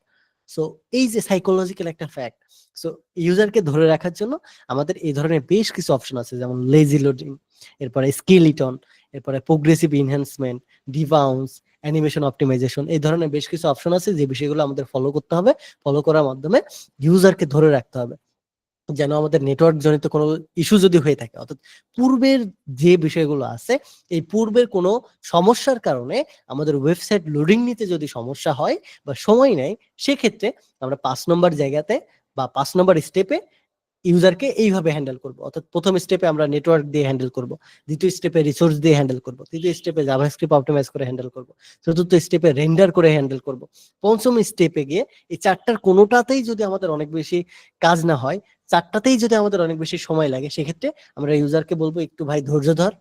সো এই যে সাইকোলজিক্যাল একটা ফ্যাক্ট, সো ইউজারকে ধরে রাখার জন্য আমাদের এই ধরনের বেশ কিছু অপশন আছে, যেমন লেজি লোডিং, এরপরে স্কেলিটন, এরপরে প্রোগ্রেসিভ এনহ্যান্সমেন্ট, ডিবাউন্স, অ্যানিমেশন অপটিমাইজেশন, এই ধরনের বেশ কিছু অপশন আছে যে বিষয়গুলো আমাদের ফলো করতে হবে। ফলো করার মাধ্যমে ইউজারকে ধরে রাখতে হবে, যেন আমাদের নেটওয়ার্ক জনিত কোনো ইস্যু যদি হয়ে থাকে, অর্থাৎ পূর্বের যে বিষয়গুলো আছে, এই পূর্বের কোনো সমস্যার কারণে আমাদের ওয়েবসাইট লোডিং নিতে যদি সমস্যা হয় বা সময় নেয়, সেক্ষেত্রে আমরা 5 নম্বর জায়গাতে বা 5 নম্বর স্টেপে ইউজারকে এইভাবে হ্যান্ডেল করব। অর্থাৎ প্রথম স্টেপে আমরা নেটওয়ার্ক দিয়ে হ্যান্ডেল করব, দ্বিতীয় স্টেপে রিসোর্স দিয়ে হ্যান্ডেল করব, তৃতীয় স্টেপে জাভাস্ক্রিপ্ট অপটিমাইজ করে হ্যান্ডেল করব, চতুর্থ স্টেপে রেন্ডার করে হ্যান্ডেল করব, পঞ্চম স্টেপে গিয়ে এই চারটার কোনোটাতেই যদি আমাদের অনেক বেশি কাজ না হয়, চারটাতেই যদি আমাদের অনেক বেশি সময় লাগে, সেক্ষেত্রে আমরা ইউজারকে বলবো একটু ভাই ধৈর্য ধর,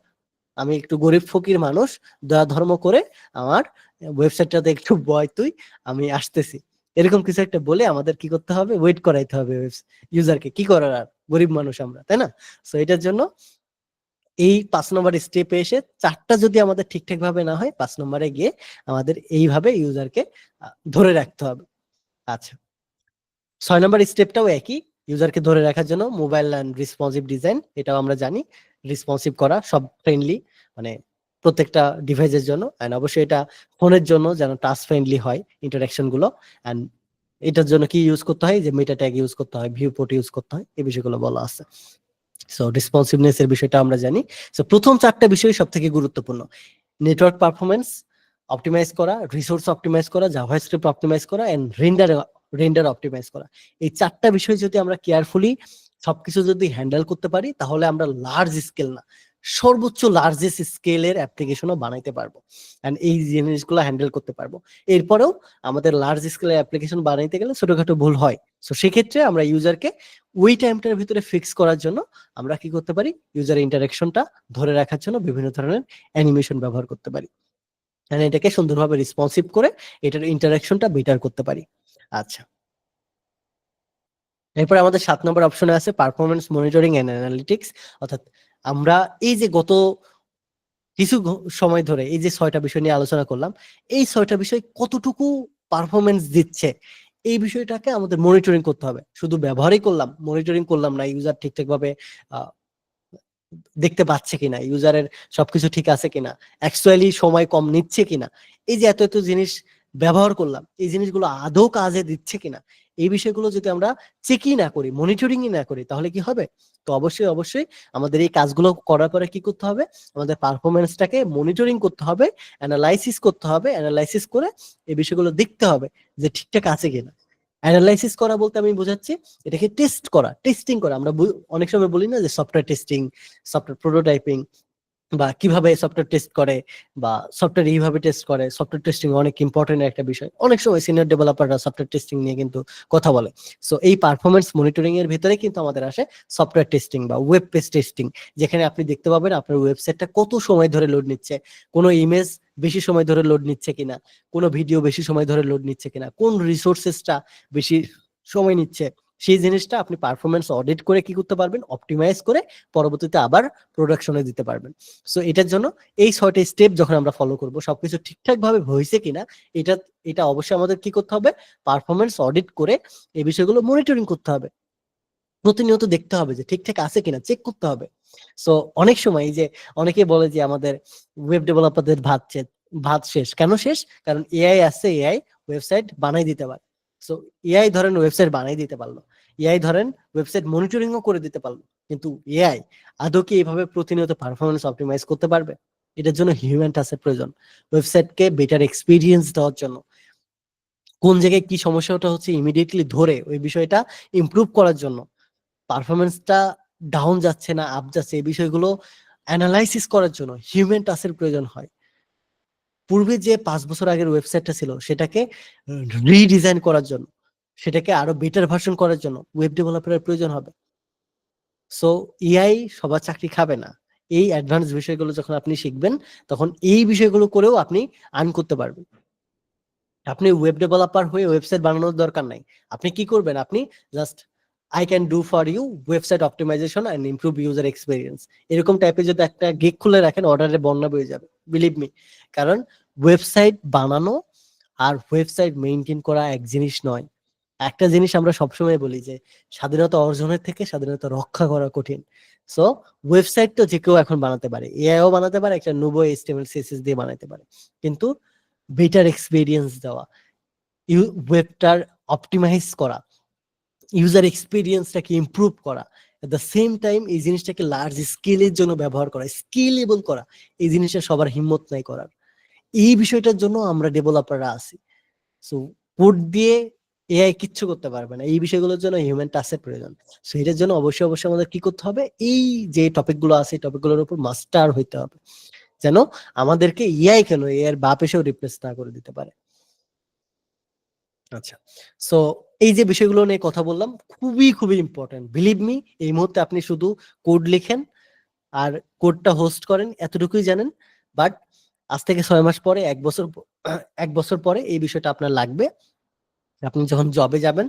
আমি একটু গরিব ফকির মানুষ, দয়া ধর্ম করে আমার ওয়েবসাইটটাতে একটু বয় তুই, আমি আসতেছি, এরকম কিছু একটা বলে আমাদের কি করতে হবে, ওয়েট করাইতে হবে ইউজারকে। কি করার আর, গরিব মানুষ আমরা, তাই না? সো এটার জন্য এই 5 নম্বর স্টেপে এসে চারটা যদি আমাদের ঠিকঠাক ভাবে না হয়, 5 নম্বরে গিয়ে আমাদের এইভাবে ইউজারকে ধরে রাখতে হবে। আচ্ছা, 6 নম্বর স্টেপটাও একই, ইউজারকে ধরে রাখার জন্য মোবাইল অ্যান্ড রেসপন্সিভ ডিজাইন, এটাও আমরা জানি, রেসপন্সিভ করা, সব ফ্রেন্ডলি, মানে প্রত্যেকটা ডিভাইসের জন্য, এন্ড অবশ্যই এটা ফোনের জন্য যেন টাচ ফ্রেন্ডলি হয় ইন্টারাকশন গুলো। এন্ড এটার জন্য কি ইউজ করতে হয়, যে মেটা ট্যাগ ইউজ করতে হয়, ভিউ পোর্ট ইউজ করতে হয়, এই বিষয়গুলো বলা আছে। সো রেসপন্সিভনেস এর বিষয়টা আমরা জানি। সো প্রথম চারটা বিষয় সব থেকে গুরুত্বপূর্ণ: নেটওয়ার্ক পারফরমেন্স অপটিমাইজ করা, রিসোর্স অপটিমাইজ করা, জাভাস্ক্রিপ্ট অপটিমাইজ করা, এন্ড রেন্ডার অপটিমাইজ করা। এই চারটা বিষয় যদি আমরা কেয়ারফুলি সবকিছু যদি হ্যান্ডেল করতে পারি, তাহলে আমরা লার্জ স্কেল না, সর্বোচ্চ লার্জেস্ট স্কেলের অ্যাপ্লিকেশনও বানাইতে পারবো, এন্ড এই জিনিসগুলো হ্যান্ডেল করতে পারবো। এরপরেও আমাদের লার্জ স্কেলের অ্যাপ্লিকেশন বানাইতে গেলে ছোটখাটো ভুল হয়। সো সেক্ষেত্রে আমরা ইউজারকে ওই টাইমটার ভিতরে ফিক্স করার জন্য আমরা কি করতে পারি, ইউজার ইন্টারাকশনটা ধরে রাখার জন্য বিভিন্ন ধরনের অ্যানিমেশন ব্যবহার করতে পারি, মানে এটাকে সুন্দরভাবে রেসপন্সিভ করে এটার ইন্টারাকশনটা বেটার করতে পারি। আচ্ছা, এরপর আমাদের 7 নম্বর অপশনে আছে পারফরমেন্স মনিটরিং এন্ড অ্যানালিটিক্স। অর্থাৎ আমরা এই যে গত কিছু সময় ধরে এই যে 6টা বিষয় নিয়ে আলোচনা করলাম, এই 6টা বিষয় কতটুকু পারফরমেন্স দিচ্ছে, এই বিষয়টাকে আমাদের মনিটরিং করতে হবে। শুধু ব্যবহারই করলাম, মনিটরিং করলাম না, ইউজার ঠিকঠাক ভাবে দেখতে পাচ্ছে কিনা, ইউজারের সবকিছু ঠিক আছে কিনা, অ্যাকচুয়ালি সময় কম নিচ্ছে কিনা, এই যে এত এত জিনিস ব্যবহার করলাম, এই জিনিসগুলো আদৌ কাজে দিচ্ছে কিনা, এই বিষয়গুলো যদি আমরা চেকই না করি, মনিটরিংই না করি, তাহলে কি হবে? তো অবশ্যই অবশ্যই আমাদের এই কাজগুলো করার পরে কি করতে হবে, আমাদের পারফরমেন্সটাকে মনিটরিং করতে হবে, অ্যানালাইসিস করতে হবে, অ্যানালাইসিস করে এই বিষয়গুলো দেখতে হবে যে ঠিকঠাক আছে কিনা। অ্যানালাইসিস করা বলতে আমি বোঝাচ্ছি এটাকে টেস্ট করা, টেস্টিং করা। আমরা অনেক সময় বলি না যে সফটওয়্যার টেস্টিং, সফটওয়্যার প্রোটোটাইপিং, বা কিভাবে সফটওয়্যার টেস্ট করে, বা সফটওয়্যার এইভাবে টেস্ট করে। সফটওয়্যার টেস্টিং অনেক ইম্পর্টেন্ট একটা বিষয়, অনেক সময় সিনিয়র ডেভেলপাররা সফটওয়্যার টেস্টিং নিয়ে কিন্তু কথা বলে। সো এই পারফরমেন্স মনিটরিং এর ভিতরে কিন্তু আমাদের আসে সফটওয়্যার টেস্টিং বা ওয়েব পেজ টেস্টিং, যেখানে আপনি দেখতে পাবেন আপনার ওয়েবসাইটটা কত সময় ধরে লোড নিচ্ছে, কোনো ইমেজ বেশি সময় ধরে লোড নিচ্ছে কিনা, কোনো ভিডিও বেশি সময় ধরে লোড নিচ্ছে কিনা, কোন রিসোর্সেসটা বেশি সময় নিচ্ছে, সেই জিনিসটা আপনি পারফরমেন্স অডিট করে কি করতে পারবেন, অপটিমাইজ করে পরবর্তীতে আবার প্রোডাকশনে দিতে পারবেন। সো এটার জন্য এই 6টা স্টেপ যখন আমরা ফলো করব, সবকিছু ঠিকঠাক ভাবে হয়েছে কিনা, এটা এটা অবশ্যই আমাদের কি করতে হবে, পারফরমেন্স অডিট করে এই বিষয়গুলো মনিটরিং করতে হবে, প্রতিনিয়ত দেখতে হবে যে ঠিকঠাক আছে কিনা, চেক করতে হবে। সো অনেক সময় এই যে অনেকে বলে যে আমাদের ওয়েব ডেভেলপারদের ভাত শেষ। কেন শেষ? কারণ এআই আছে, এআই ওয়েবসাইট বানাই দিতে পারে। সো এআই ধরেন ওয়েবসাইট বানাই দিতে পারলো, এআই ধরেন ওয়েবসাইট মনিটরিংও করে দিতে পারলো, কিন্তু এআই আদৌ কি এইভাবে প্রতিনিয়ত পারফরমেন্স অপটিমাইজ করতে পারবে? এটার জন্য হিউম্যান টাচের প্রয়োজন, ওয়েবসাইটকে বেটার এক্সপিরিয়েন্স দেওয়ার জন্য, কোন জায়গায় কি সমস্যাটা হচ্ছে ইমিডিয়েটলি ধরে ওই বিষয়টা ইমপ্রুভ করার জন্য, পারফরমেন্সটা ডাউন যাচ্ছে না আপ যাচ্ছে, এই বিষয়গুলো অ্যানালাইসিস করার জন্য হিউম্যান টাচের প্রয়োজন হয়। পূর্বে যে 5 বছর আগের ওয়েবসাইটটা ছিল, সেটাকে রিডিজাইন করার জন্য, সেটাকে আরো বেটার ভার্সন করার জন্য ওয়েব ডেভেলপারের প্রয়োজন হবে। সো এআই সবার চাকরি খাবে না। এই অ্যাডভান্স বিষয়গুলো যখন আপনি শিখবেন, তখন এই বিষয়গুলো করেও আপনি আর্ন করতে পারবেন। আপনি ওয়েব ডেভেলপার হয়ে ওয়েবসাইট বানানোর দরকার নাই। আপনি কি করবেন, আপনি just I can do for you website optimization and improve user experience, এরকম টাইপের যদি একটা গিগ খুলে রাখেন, অর্ডারে বন্যা বয়ে যাবে, বিলিভ মি। কারণ ওয়েবসাইট বানানো আর ওয়েবসাইট মেইনটেইন করা এক জিনিস নয়। একটা জিনিস আমরা সবসময় বলি যে স্বাধীনতা অর্জনের থেকে স্বাধীনতা রক্ষা করা কঠিন। সো ওয়েবসাইট তো যে কেউ এখন বানাতে পারে, এআইও বানাতে পারে, একটা নুবো এইচটিএমএল সিএসএস দিয়ে বানাতে পারে, কিন্তু বেটার এক্সপিরিয়েন্স দেওয়া, ওয়েবটার অপটিমাইজ করা, ইউজার এক্সপিরিয়েন্সটাকে ইমপ্রুভ করা, এট দ্য সেম টাইম এই জিনিসটাকে লার্জ স্কেলের জন্য ব্যবহার করা, স্কেলেবল করা, এই জিনিসটা সবার হিম্মত নাই করার। এই বিষয়টার জন্য আমরা ডেভেলপাররা আছি। সো কোড দিয়ে এআই কিচ্ছু করতে পারবে না, এই বিষয়গুলোর জন্য হিউম্যান টাচের প্রয়োজন। সো এটার জন্য অবশ্যই অবশ্যই আমাদের কি করতে হবে, এই যে টপিকগুলো আছে এই টপিকগুলোর উপর মাস্টার হইতে হবে, যেন আমাদেরকে এআই কেন এর বাপ এসেও রিপ্লেস না করে দিতে পারে। আচ্ছা, সো এই যে বিষয়গুলো নিয়ে কথা বললাম খুবই খুবই ইম্পর্টেন্ট, বিলিভ মি। এই মুহূর্তে আপনি শুধু কোড লিখেন আর কোডটা হোস্ট করেন, এতটুকুই জানেন। বাট আজ থেকে 6 মাস পরে, 1 বছর 1 বছর পরে এই বিষয়টা আপনার লাগবে। আপনি যখন জবে যাবেন,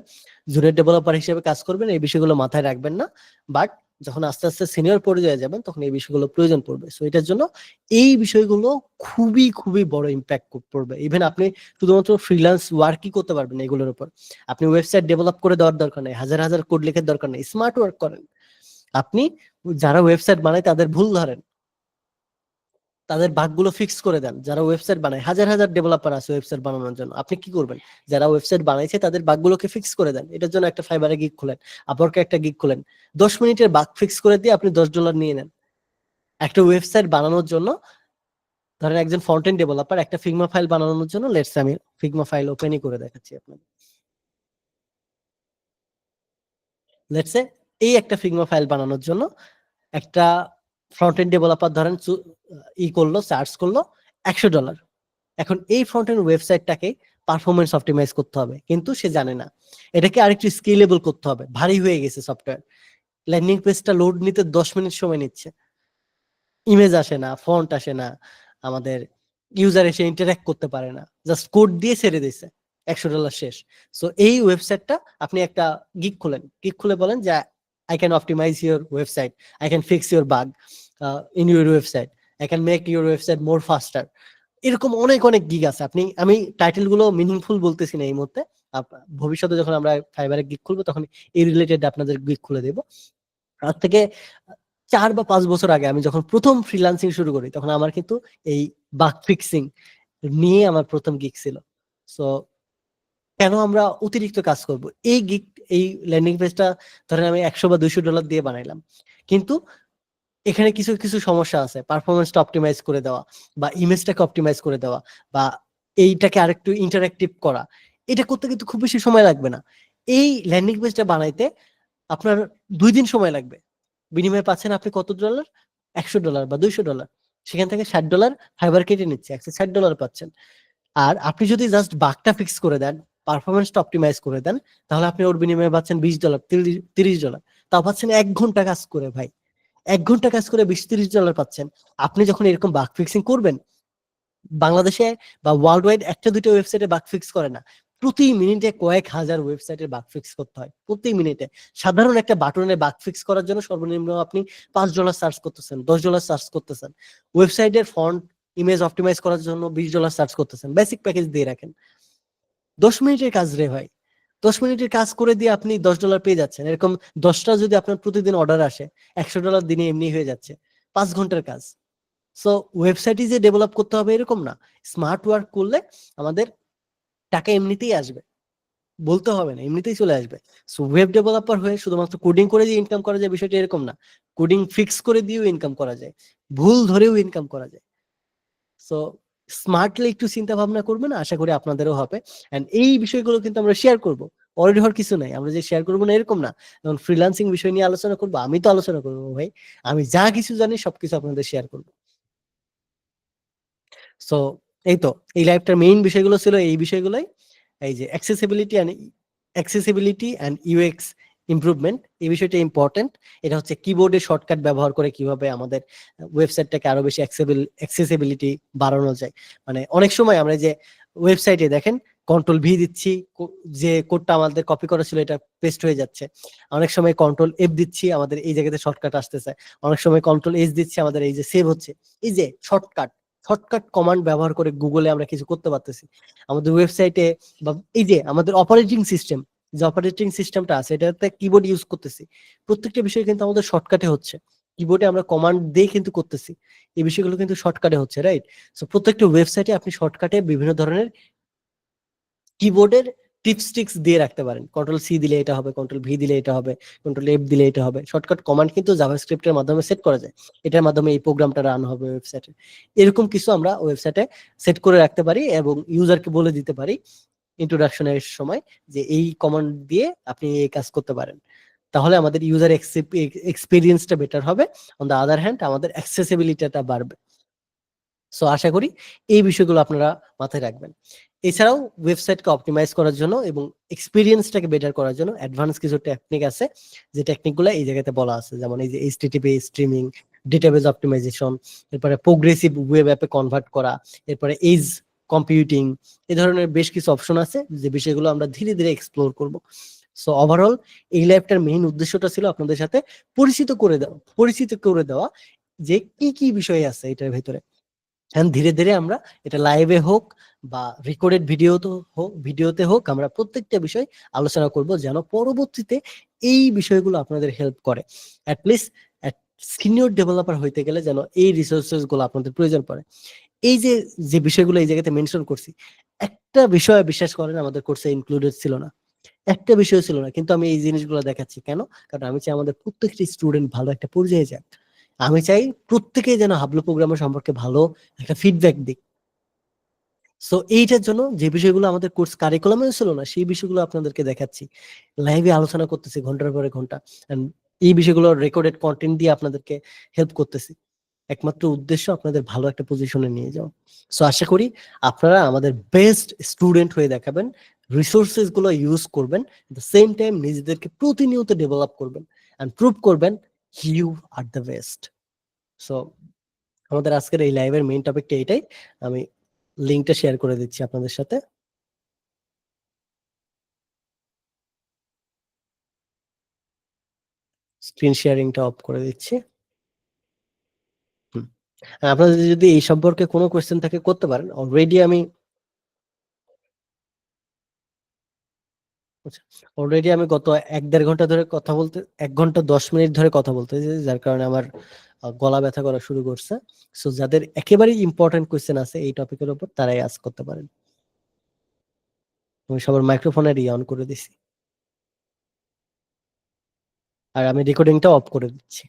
জুনিয়র ডেভেলপার হিসেবে কাজ করবেন, এই বিষয়গুলো মাথায় রাখবেন না। বাট যখন আস্তে আস্তে সিনিয়র পর্যায়ে যাবেন তখন এই বিষয়গুলো প্রয়োজন পড়বে। সো এটার জন্য এই বিষয়গুলো খুবই খুবই বড় ইম্প্যাক্ট পড়বে। ইভেন আপনি শুধুমাত্র ফ্রিল্যান্স ওয়ার্কই করতে পারবেন এগুলোর উপর। আপনি ওয়েবসাইট ডেভেলপ করে দেওয়ার দরকার নেই, হাজার হাজার কোড লেখার দরকার নেই, স্মার্ট ওয়ার্ক করেন। আপনি যারা ওয়েবসাইট বানায় তাদের ভুল ধরেন, তাদের বাগগুলো ফিক্স করে দেন। যারা ওয়েবসাইট বানায়, হাজার হাজার ডেভেলপার আছে ওয়েবসাইট বানানোর জন্য, আপনি কি করবেন, যারা ওয়েবসাইট বানাইছে তাদের বাগগুলোকে ফিক্স করে দেন। এটার জন্য একটা ফাইবারে গিগ খুলেন, আপওয়ার্কে একটা গিগ খুলেন, 10 মিনিটের বাগ ফিক্স করে দিয়ে আপনি $10 নিয়ে নেন। একটা ওয়েবসাইট বানানোর জন্য, ধরেন একজন ফ্রন্ট এন্ড ডেভেলপার একটা ফিগমা ফাইল বানানোর জন্য, লেটস আমি ফিগমা ফাইল ওপেনই করে দেখাচ্ছি আপনাকে। লেটস এই একটা ফিগমা ফাইল বানানোর জন্য একটা ফ্রন্ট এন্ড ডেভেলপার ধরেন করলো, চার্জ করলো $100। এখন এই ফ্রন্ট এন্ড ওয়েবসাইটটাকে পারফরমেন্স অপটিমাইজ করতে হবে, কিন্তু সে জানে না। এটাকে আরেকটু স্কেলেবল করতে হবে, ভারী হয়ে গেছে সফটওয়্যার। ল্যান্ডিং পেজটা লোড নিতে 10 মিনিট সময় নিচ্ছে, ইমেজ আসে না, ফন্ট আসে না, আমাদের ইউজার এসে ইন্টারঅ্যাক্ট করতে পারে না, জাস্ট কোড দিয়ে ছেড়ে দিছে, $100 শেষ। সো এই ওয়েবসাইটটা আপনি একটা গিগ খুলেন, গিগ খুলে বলেন যে I can optimize your website, I can fix your bug in your website, I can make your website more faster. এরকম অনেক অনেক গিগ আছে। আমি টাইটেল গুলো মিনিংফুল বলতেছি না এই মুহূর্তে, ভবিষ্যতে যখন আমরা ফাইবারে গিগ খুলবো তখন এই রিলেটেড আপনাদের গিগ খুলে দেবো। আজ থেকে 4 বা 5 বছর আগে আমি যখন প্রথম ফ্রিল্যান্সিং শুরু করি তখন আমার কিন্তু এই বাগ ফিক্সিং নিয়ে আমার প্রথম গিগ ছিল। সো কেন আমরা অতিরিক্ত কাজ করব, এই গিগ, এই ল্যান্ডিং পেজটা ধরেন আমি $100 বা $200 দিয়ে বানাইলাম, কিন্তু এখানে কিছু কিছু সমস্যা আছে, পারফরমেন্সটা অপটিমাইজ করে দেওয়া, বা ইমেজটাকে অপটিমাইজ করে দেওয়া, বা এইটাকে আরেকটু ইন্টারঅ্যাক্টিভ করা, এটা করতে কিন্তু খুব বেশি সময় লাগবে না। এই ল্যান্ডিং পেজটা বানাইতে আপনার 2 দিন সময় লাগবে, বিনিময়ে পাচ্ছেন আপনি কত ডলার, $100 বা $200। সেখান থেকে $60 ফাইবার কেটে নিচ্ছে, $160 পাচ্ছেন। আর আপনি যদি জাস্ট বাগটা ফিক্স করে দেন, পারফরমেন্সটা অপটিমাইজ করে দেন, তাহলে আপনি ওর বিনিময়ে পাচ্ছেন $20, $30। তাও পাচ্ছেন 1 ঘন্টা কাজ করে ভাই, 1 ঘন্টা কাজ করে $20-30 পাচ্ছেন। আপনি যখন এরকম বাগ ফিক্সিং করবেন, বাংলাদেশে বা ওয়ার্ল্ড ওয়াইড একটা দুটো ওয়েবসাইটে বাগ ফিক্স করে না, প্রতি মিনিটে কয়েক হাজার ওয়েবসাইটের বাগ ফিক্স করতে হয় প্রতি মিনিটে। সাধারণ একটা বাটনে বাগ ফিক্স করার জন্য সর্বনিম্ন আপনি $5 চার্জ করতেছেন, $10 চার্জ করতেছেন। ওয়েবসাইটের ফন্ট ইমেজ অপটিমাইজ করার জন্য $20 চার্জ করতেছেন, বেসিক প্যাকেজ দিয়ে রাখেন। 10 মিনিটের কাজ রে ভাই, 10 মিনিটের কাজ করে দিয়ে আপনি $10 পেয়ে যাচ্ছেন। এরকম 10টা যদি আপনার প্রতিদিন অর্ডার আসে, $100 দিনে এমনি হয়ে যাচ্ছে, 5 ঘন্টার কাজ। সো ওয়েবসাইটই যে ডেভেলপ করতে হবে এরকম না, স্মার্ট ওয়ার্ক করলে আমাদের টাকা এমনিতেই আসবে, বলতে হবে না, এমনিতেই চলে আসবে। সো ওয়েব ডেভেলপার হয়ে শুধুমাত্র কোডিং করে যে ইনকাম করা যায় বিষয়টা এরকম না, কোডিং ফিক্স করে দিয়েও ইনকাম করা যায়, ভুল ধরেও ইনকাম করা যায়। সো স্মার্টলি একটু চিন্তা ভাবনা করবেন, আশা করি আপনাদেরও হবে। এন্ড এই বিষয়গুলো কিন্তু আমরা শেয়ার করব, অলরেডি হওয়ার কিছু নাই, আমরা যে শেয়ার করবো না এরকম না। যেমন ফ্রিল্যান্সিং বিষয় নিয়ে আলোচনা করবো, আমি তো আলোচনা করবো ভাই, আমি যা কিছু জানি সবকিছু আপনাদের শেয়ার করবো। সো এই তো, এই লাইভটার মেইন বিষয়গুলো ছিল এই বিষয়গুলোই, এই যে অ্যাক্সেসিবিলিটি অ্যান্ড ইউএক্স ইমপ্রুভমেন্ট, এই বিষয়টা ইম্পর্টেন্ট। এটা হচ্ছে কিবোর্ডের শর্টকাট ব্যবহার করে কিভাবে আমাদের ওয়েবসাইটটাকে আরো বেশি অ্যাক্সেসিবিলিটি বাড়ানো যায়। মানে অনেক সময় আমরা যে ওয়েবসাইটে দেখেন কন্ট্রোল ভি দিচ্ছি, যে কোডটা আমাদের কপি করা ছিল এটা পেস্ট হয়ে যাচ্ছে, অনেক সময় কন্ট্রোল এফ দিচ্ছি আমাদের এই জায়গাতে শর্টকাট আসতেছে, অনেক সময় কন্ট্রোল এস দিচ্ছি আমাদের এই যে সেভ হচ্ছে। এই যে শর্টকাট কমান্ড ব্যবহার করে গুগলে আমরা কিছু করতে পারতেছি আমাদের ওয়েবসাইটে, বা এই যে আমাদের অপারেটিং সিস্টেম, যে অপারেটিং সিস্টেমটা আছে এটাতে কিবোর্ড ইউজ করতেছি, প্রত্যেকটা বিষয় কিন্তু আমাদের শর্টকাটে হচ্ছে। কিবোর্ডে আমরা কমান্ড দিয়ে কিন্তু করতেছি, এই বিষয়গুলো কিন্তু শর্টকাটে হচ্ছে, রাইট? সো প্রত্যেকটা ওয়েবসাইটে আপনি শর্টকাটে বিভিন্ন ধরনের কিবোর্ডের টিপস টিক্স দিয়ে রাখতে পারেন। কন্ট্রোল সি দিলে এটা হবে, কন্ট্রোল ভি দিলে এটা হবে, কন্ট্রোল এফ দিলে এটা হবে। শর্টকাট কমান্ড কিন্তু জাভাস্ক্রিপ্টের মাধ্যমে সেট করা যায়, এটার মাধ্যমে এই প্রোগ্রামটা রান হবে ওয়েবসাইটে। এরকম কিছু আমরা ওয়েবসাইটে সেট করে রাখতে পারি এবং ইউজারকে বলে দিতে পারি ইন্ট্রোডাকশনের সময় যে এই কমান্ড দিয়ে আপনি এই কাজ করতে পারেন। তাহলে আমাদের ইউজার এক্সপিরিয়েন্সটা বেটার হবে, অন দ্য আদার হ্যান্ড আমাদের অ্যাক্সেসিবিলিটিটা বাড়বে। সো আশা করি এই বিষয়গুলো আপনারা মাথায় রাখবেন। এছাড়াও ওয়েবসাইটকে অপটিমাইজ করার জন্য এবং এক্সপিরিয়েন্সটাকে বেটার করার জন্য অ্যাডভান্স কিছু টেকনিক আছে, যে টেকনিকগুলো এই জায়গাতে বলা আছে, যেমন এই যে এইচটিটিপি স্ট্রিমিং, ডেটাবেজ অপটিমাইজেশন, এরপরে প্রোগ্রেসিভ ওয়েব অ্যাপে কনভার্ট করা, এরপরে এজ কম্পিউটিং, এই ধরনের বেশ কিছু অপশন আছে যে বিষয়গুলো আমরা ধীরে ধীরে এক্সপ্লোর করব। সো ওভারঅল এই লাইভটার মেইন উদ্দেশ্যটা ছিল আপনাদের সাথে পরিচিত করে দেওয়া যে কি কি বিষয় আছে এটার ভেতরে। ধীরে ধীরে আমরা এটা লাইভে হোক বা রেকর্ডেড ভিডিওতে হোক আমরা প্রত্যেকটা বিষয় আলোচনা করব, যেন পরবর্তীতে এই বিষয়গুলো আপনাদের হেল্প করে। অ্যাটলিস্ট সিনিয়র ডেভেলপার হইতে গেলে যেন এই রিসোর্সেস গুলো আপনাদের প্রয়োজন পড়ে। এই যে যে বিষয়গুলো এই জায়গাতে মেনশন করছি, একটা বিষয় বিশ্বাস করেন আমাদের কোর্সে ইনক্লুডেড ছিল না, একটা বিষয় ছিল না, কিন্তু আমি এই জিনিসগুলো দেখাচ্ছি কেন? কারণ আমি চাই আমাদের প্রত্যেকটি স্টুডেন্ট ভালো একটা পর্যায়ে যাক। আমি চাই প্রত্যেকেই যেন হাবলু প্রোগ্রামের সম্পর্কে ভালো একটা ফিডব্যাক দিক। সো এইটার জন্য যে বিষয়গুলো আমাদের কোর্স কারিকুলামে ছিল না, সেই বিষয়গুলো আপনাদেরকে দেখাচ্ছি, লাইভে আলোচনা করতেছি ঘন্টার পরে ঘন্টা, and এই বিষয়গুলো রেকর্ডেড কন্টেন্ট দিয়ে আপনাদেরকে হেল্প করতেছি। একমাত্র উদ্দেশ্য আপনাদের ভালো একটা পজিশনে নিয়ে যাওয়া। সো আশা করি আপনারা আমাদের বেস্ট স্টুডেন্ট হয়ে দেখাবেন, রিসোর্সেস গুলো ইউজ করবেন, এট দ্য সেম টাইম নিজেদেরকে প্রতিনিয়ত ডেভেলপ করবেন এন্ড প্রুভ করবেন you are the best. So আমাদের আজকের এই লাইভের মেইন টপিকটা এটাই। আমি লিংকটা শেয়ার করে দিচ্ছি আপনাদের সাথে। স্ক্রিন শেয়ারিংটা অফ করে দিচ্ছি। হুম। আর আপনাদের যদি এই সম্পর্কে কোনো কোয়েশ্চেন থাকে করতে পারেন। অলরেডি আমি গত 1-1.5 ঘন্টা ধরে কথা বলতে, 1 ঘন্টা 10 মিনিট ধরে কথা বলতেছি, যার কারণে আমার গলা ব্যথা করা শুরু করছে। সো যাদের একেবারেই ইম্পর্টেন্ট কোয়েশ্চেন আছে এই টপিকের উপর, তারাই আস্ক করতে পারেন। আমি সবার মাইক্রোফোনের অন করে দিছি, আর আমি রেকর্ডিংটা অফ করে দিচ্ছি।